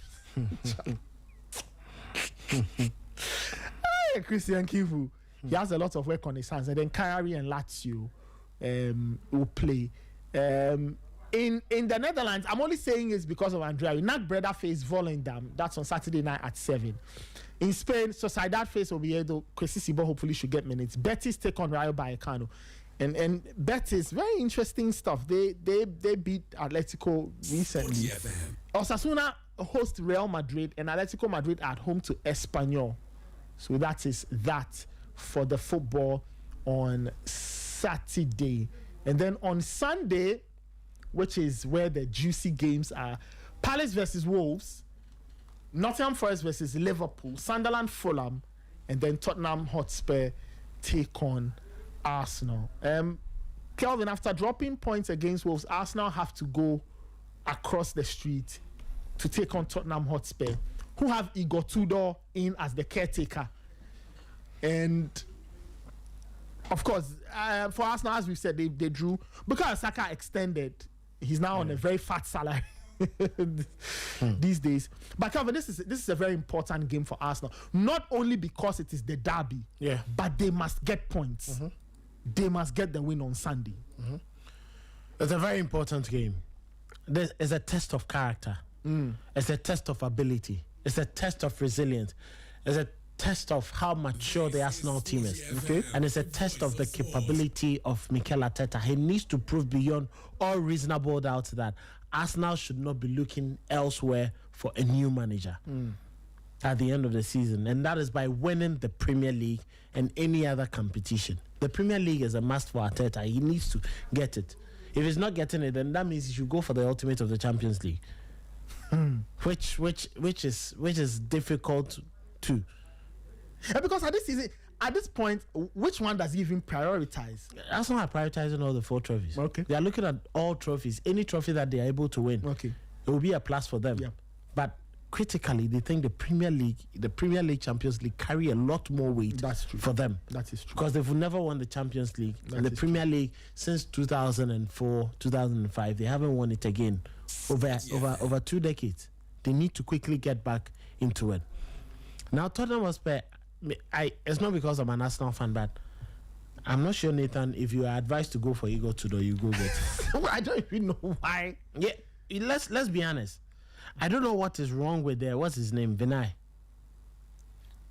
Hey, Christian Kivu, he has a lot of work on his hands, and then Cagliari and Lazio will play. In the Netherlands, I'm only saying this because of Andrea. NAC Breda face Volendam. That's on Saturday night at 7. In Spain, Sociedad face Oviedo. Kwesi Sibo hopefully should get minutes. Betis take on Rayo Vallecano. And Betis, very interesting stuff. They beat Atletico recently. Osasuna host Real Madrid, and Atletico Madrid at home to Espanyol. So that is that for the football on Saturday. And then on Sunday, which is where the juicy games are, Palace versus Wolves, Nottingham Forest versus Liverpool, Sunderland Fulham, and then Tottenham Hotspur take on Arsenal. Kelvin, after dropping points against Wolves, Arsenal have to go across the street to take on Tottenham Hotspur, who have Igor Tudor in as the caretaker. And of course, for Arsenal, as we said, they drew. Because Saka extended, he's now on a very fat salary these days. But Calvin, this is a very important game for Arsenal. Not only because it is the derby, but they must get points. They must get the win on Sunday. It's a very important game. It's a test of character. It's a test of ability. It's a test of resilience. It's a test of how mature the Arsenal team is. Okay. And it's a test of the capability of Mikel Arteta. He needs to prove beyond all reasonable doubt that Arsenal should not be looking elsewhere for a new manager at the end of the season. And that is by winning the Premier League and any other competition. The Premier League is a must for Arteta. He needs to get it. If he's not getting it, then that means he should go for the ultimate of the Champions League. Which is difficult too. Because at this point, which one does he even prioritize? Arsenal are prioritizing all the 4 trophies. Okay. They are looking at all trophies. Any trophy that they are able to win, okay, it will be a plus for them. Yeah. But critically, they think the Premier League, Champions League carry a lot more weight for them. That is true. Because they've never won the Champions League. And the Premier League since 2004, 2005, they haven't won it again over 2 decades. They need to quickly get back into it. Now, Tottenham Hotspur, it's not because I'm an Arsenal fan, but I'm not sure, Nathan, if you are advised to go for Igor Tudor, you go get it. I don't even know why. Yeah, let's be honest. I don't know what is wrong with what's his name, Vinay.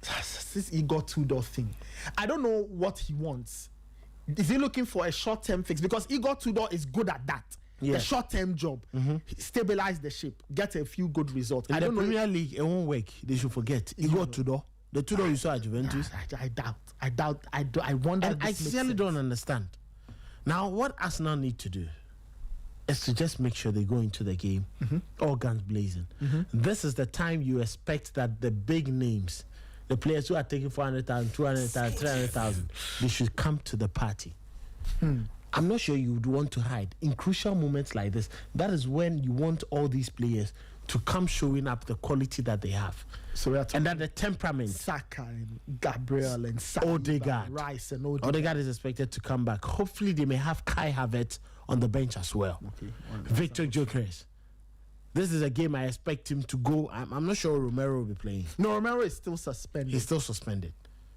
This Igor Tudor thing. I don't know what he wants. Is he looking for a short-term fix? Because Igor Tudor is good at that. Yeah. The short-term job. Stabilize the ship. Get a few good results. At the Premier League, it won't work. They should forget. Igor Tudor. The Tudor you saw at Juventus. I wonder. And I sincerely don't understand. Now, what Arsenal need to do is to just make sure they go into the game all guns blazing. This is the time you expect that the big names, the players who are taking 400,000, 200,000, 300,000, they should come to the party. I'm not sure you would want to hide. In crucial moments like this, that is when you want all these players to come showing up the quality that they have. So we are And that the temperament. Saka and Gabriel and Saliba, Odegaard. Rice and Odegaard. Odegaard is expected to come back. Hopefully, they may have Kai Havertz on the bench as well. Okay. Victor Gyökeres. This is a game I expect him to go. I'm not sure Romero will be playing. No, Romero is still suspended. He's still suspended.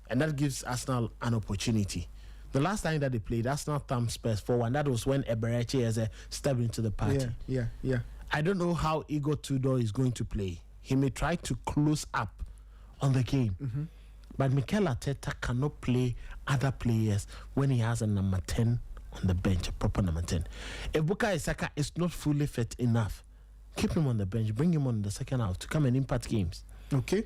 And that gives Arsenal an opportunity. The last time that they played, Arsenal thumped Spurs 4-1. That was when Eberechi has stepped into the party. Yeah. I don't know how Igor Tudor is going to play. He may try to close up on the game. But Mikel Arteta cannot play other players when he has a number 10 on the bench, a proper number 10. If Bukayo Saka is not fully fit enough, keep him on the bench, bring him on the second half to come and impact games. Okay.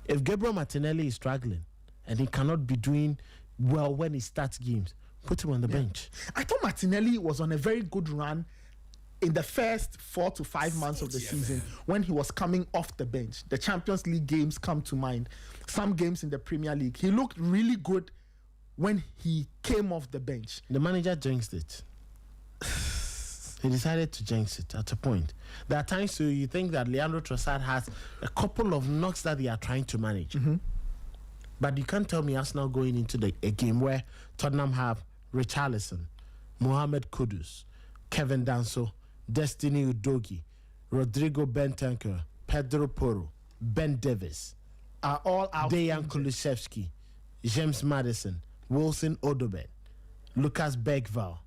If Gabriel Martinelli is struggling and he cannot be doing well when he starts games, put him on the bench. I thought Martinelli was on a very good run in the first 4 to 5 months of the season when he was coming off the bench. The Champions League games come to mind. Some games in the Premier League. He looked really good when he came off the bench. The manager jinxed it. He decided to jinx it at a point. There are times where you think that Leandro Trossard has a couple of knocks that they are trying to manage. But you can't tell me Arsenal going into a game where Tottenham have Richarlison, Mohamed Kudus, Kevin Danso, Destiny Udogie, Rodrigo Bentancur, Pedro Porro, Ben Davis, Are all out. Dejan Kulusevski, James Maddison, Wilson Odobert, Lucas Bergvall,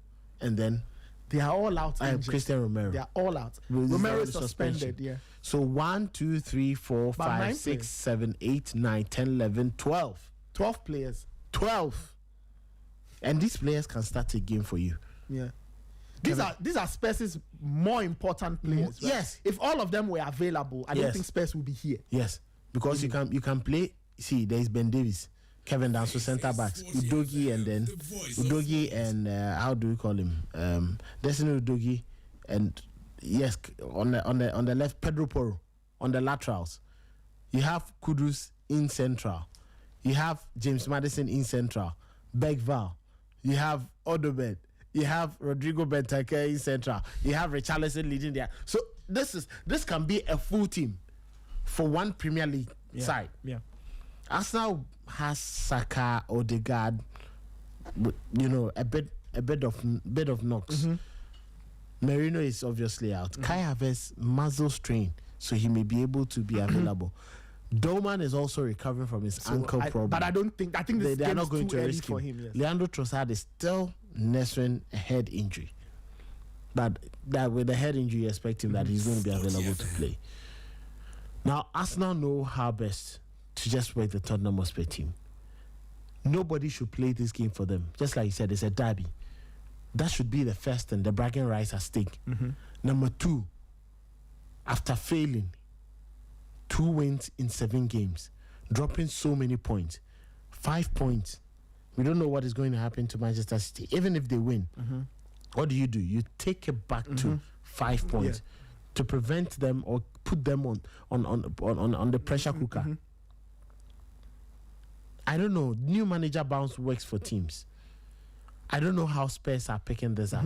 and then They are all out. injured. Christian Romero. They are all out. Romero is suspended. Yeah. So 1, 2, 3, 4, But 5, 9 6, players. 7, 8, 9, 10, 11, 12. 12 players. 12. And these players can start a game for you. Yeah. These are Spurs' more important players. Right? Yes. If all of them were available, I don't Yes. think Spurs will be here. Yes. Because you can play. See, there is Ben Davis, Kevin Danso, centre backs, Udogie, and then Udogie and how do we call him? Destiny Udogie, and yes, on the left, Pedro Porro on the laterals. You have Kudus in central. You have James Maddison in central. Bergvall. You have Odobert. You have Rodrigo Bentancur in central. You have Richarlison leading there. So this can be a full team for one Premier League side. Yeah. Arsenal has Saka, Odegaard, a bit of knocks. Merino is obviously out. Kai Havertz muscle strain, so he may be able to be available. Doman is also recovering from his ankle problem. But I think this they are game not is going too to early risk for him. him. Yes. Leandro Trossard is still nursing a head injury. But that with the head injury, you expect him that he's going to be available to play. Now, Arsenal know how best to just work the Tottenham Hotspur team. Nobody should play this game for them. Just like you said, it's a derby. That should be the first thing, the bragging rights at stake. Number 2, after failing 2 wins in 7 games, dropping so many points, 5 points. We don't know what is going to happen to Manchester City. Even if they win, what do? You take it back to 5 points to prevent them or put them on the pressure cooker. I don't know. New manager bounce works for teams. I don't know how Spurs are picking this up.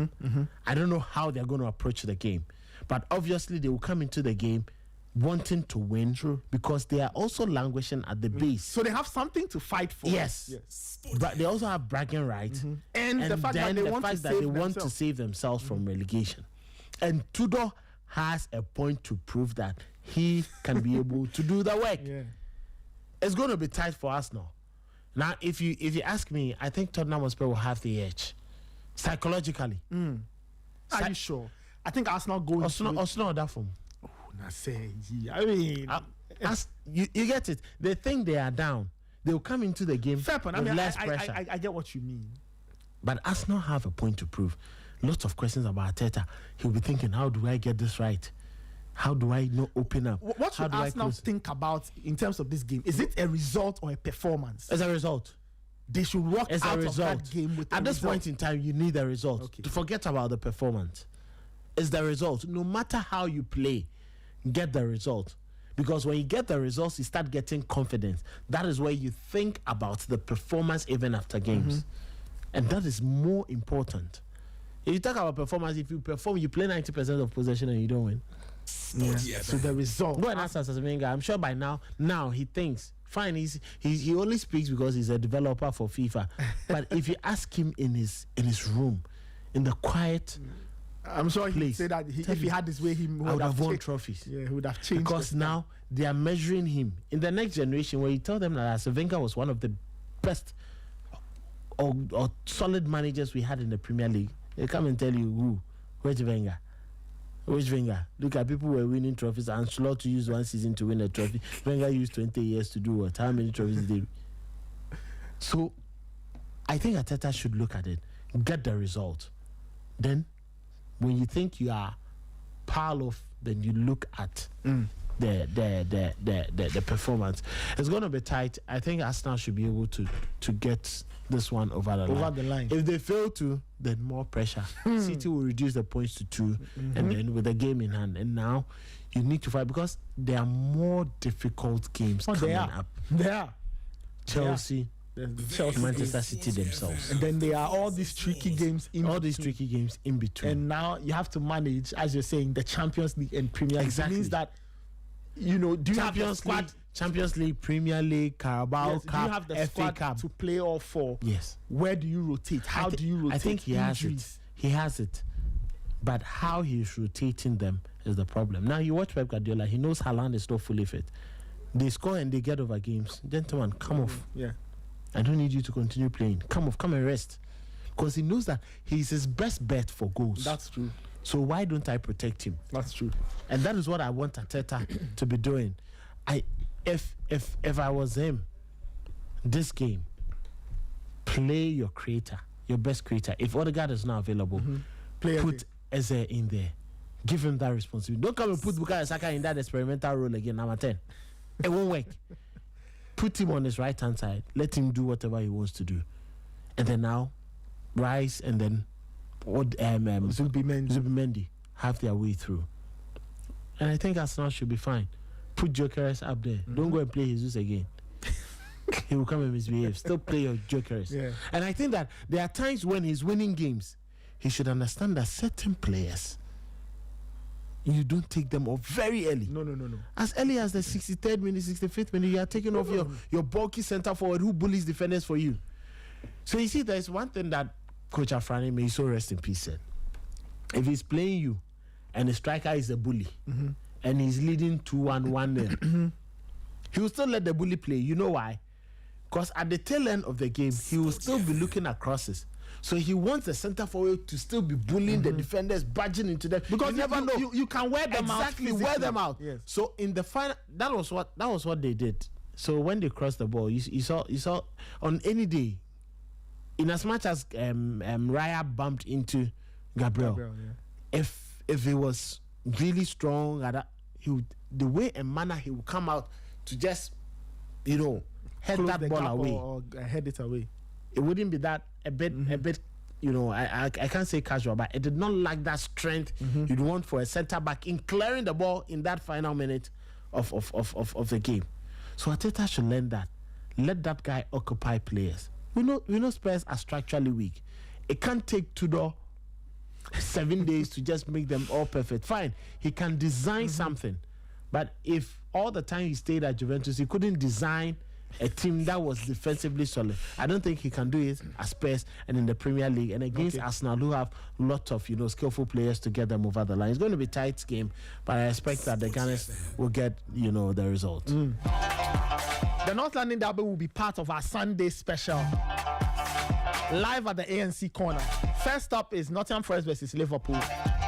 I don't know how they're going to approach the game. But obviously, they will come into the game wanting to win. True. Because they are also languishing at the base. So they have something to fight for. Yes. But they also have bragging rights. And the fact that they want to save themselves from relegation. And Tudor has a point to prove that he can be able to do the work. Yeah. It's going to be tight for Arsenal. Now, if you ask me, I think Tottenham Hotspur will have the edge psychologically. Are you sure? I think Arsenal going Arsenal that form. I mean, as you get it. They think they are down. They will come into the game fair point. with I mean, less pressure. I get what you mean. But Arsenal have a point to prove. Lots of questions about Arteta. He'll be thinking, how do I get this right? How do I not open up? What should Arsenal think about in terms of this game? Is it a result or a performance? As a result. They should walk As out a result. of that game with At this result. point in time, you need a result. Okay. To forget about the performance. It's the result. No matter how you play, get the result. Because when you get the results, you start getting confidence. That is where you think about the performance even after games. And that is more important. If you talk about performance, if you perform, you play 90% of possession and you don't win. Sporty So FM. the result. Go and ask Arsene Wenger. I'm sure by now he thinks fine. He only speaks because he's a developer for FIFA. But if you ask him in his room, in the quiet, I'm sure he'd Please. say that if he had his way, he I would would have won changed- trophies. Yeah, he would have changed. Because the- now they are measuring him in the next generation. Where you tell them that Arsene Wenger was one of the best or solid managers we had in the Premier League, they come and tell you which Wenger. Which Wenger? Look at people who were winning trophies. And Slot used 1 season to win a trophy. Wenger used 20 years to do what? How many trophies did he? So, I think Arteta should look at it, get the result. Then, when you think you are pile off, then you look at the performance. It's going to be tight. I think Arsenal should be able to get this one over the line. If they fail to, then more pressure. City will reduce the points to 2, and then with the game in hand. And now you need to fight because there are more difficult games coming up. They are. Chelsea, Chelsea, Manchester City themselves. and then there are all these tricky games in All these between. tricky games in between. And now you have to manage, as you're saying, the Champions League and Premier League. Exactly. It means that, do you have the squad? Champions League, Premier League, Carabao Yes, do Cup, you have the FA squad Cup. to play all 4? Yes. Where do you rotate? How do you rotate? I think he has injuries? it. He has it. But how he's rotating them is the problem. Now, you watch Pep Guardiola. He knows Haaland is not fully fit. They score and they get over games. Gentlemen, come off. Yeah. I don't need you to continue playing. Come off. Come and rest. Because he knows that he's his best bet for goals. That's true. So why don't I protect him? That's true. And that is what I want Arteta to be doing. If I was him, this game, play your creator, your best creator. If Odegaard is not available, put Eze in there. Give him that responsibility. Don't come and put Bukayo Saka in that experimental role again, number 10. It won't work. Put him on his right-hand side. Let him do whatever he wants to do. And then now, Rice and then Zubimendi have their way through. And I think Arsenal should be fine. Put Jokeres up there. Don't go and play Jesus again. He will come and misbehave. Still play your Jokeres. Yeah. And I think that there are times when he's winning games, he should understand that certain players, you don't take them off very early. No. As early as the 63rd minute, 65th minute, you are taking off your bulky centre forward who bullies defenders for you. So you see, there's one thing that Coach Afrani, may he so rest in peace, said. If he's playing you and the striker is a bully and he's leading 2-1-1 he will still let the bully play. You know why? Because at the tail end of the game, he will still be looking at crosses. So he wants the centre forward to still be bullying the defenders, barging into them. Because you never know. You can wear them out. Exactly, wear them out. Yes. So in the final, that was what they did. So when they crossed the ball, you saw on any day, in as much as Raya bumped into Gabriel, if it was really strong, the way and manner he would come out to just head Close that the ball gap away. or head it away. It wouldn't be that a bit. I can't say casual, but it did not lack that strength you'd want for a centre back in clearing the ball in that final minute of the game. So Arteta should learn that. Let that guy occupy players. We know Spurs are structurally weak. It can't take Tudor 7 days to just make them all perfect. Fine, he can design something, but if all the time he stayed at Juventus, he couldn't design a team that was defensively solid, I don't think he can do it at Spurs and in the Premier League and against Arsenal, who have lots of skillful players to get them over the line. It's going to be a tight game, but I expect that the Gunners will get the result. The North London Derby will be part of our Sunday special, live at the ANC corner. First up is Nottingham Forest versus Liverpool,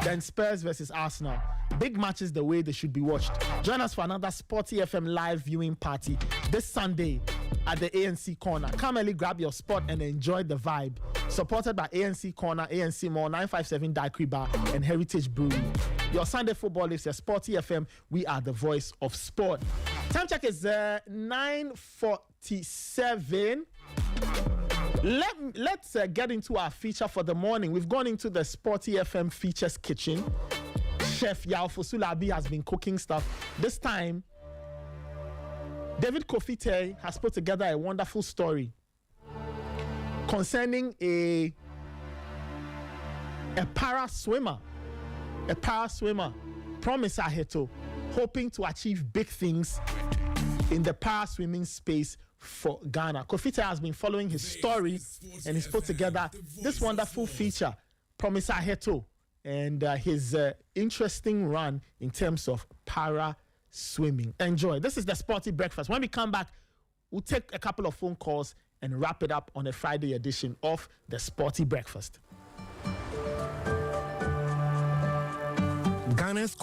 then Spurs versus Arsenal. Big matches the way they should be watched. Join us for another Sporty FM live viewing party this Sunday at the ANC corner. Come early, grab your spot and enjoy the vibe. Supported by ANC Corner, ANC Mall, 957 Daiquiri Bar and Heritage Brewery. Your Sunday football is your Sporty FM. We are the voice of sport. Time check is 9:47. Let's get into our feature for the morning. We've gone into the Sporty FM features kitchen. Chef Yao Fosulabi has been cooking stuff. This time, David Kofite has put together a wonderful story concerning a para swimmer Promise Aheto, hoping to achieve big things in the para swimming space for Ghana. Kofita has been following his story and he's put together this wonderful feature, Promise Aheto, and his interesting run in terms of para swimming. Enjoy. This is the Sporty Breakfast. When we come back, we'll take a couple of phone calls and wrap it up on a Friday edition of the Sporty Breakfast. Ghana's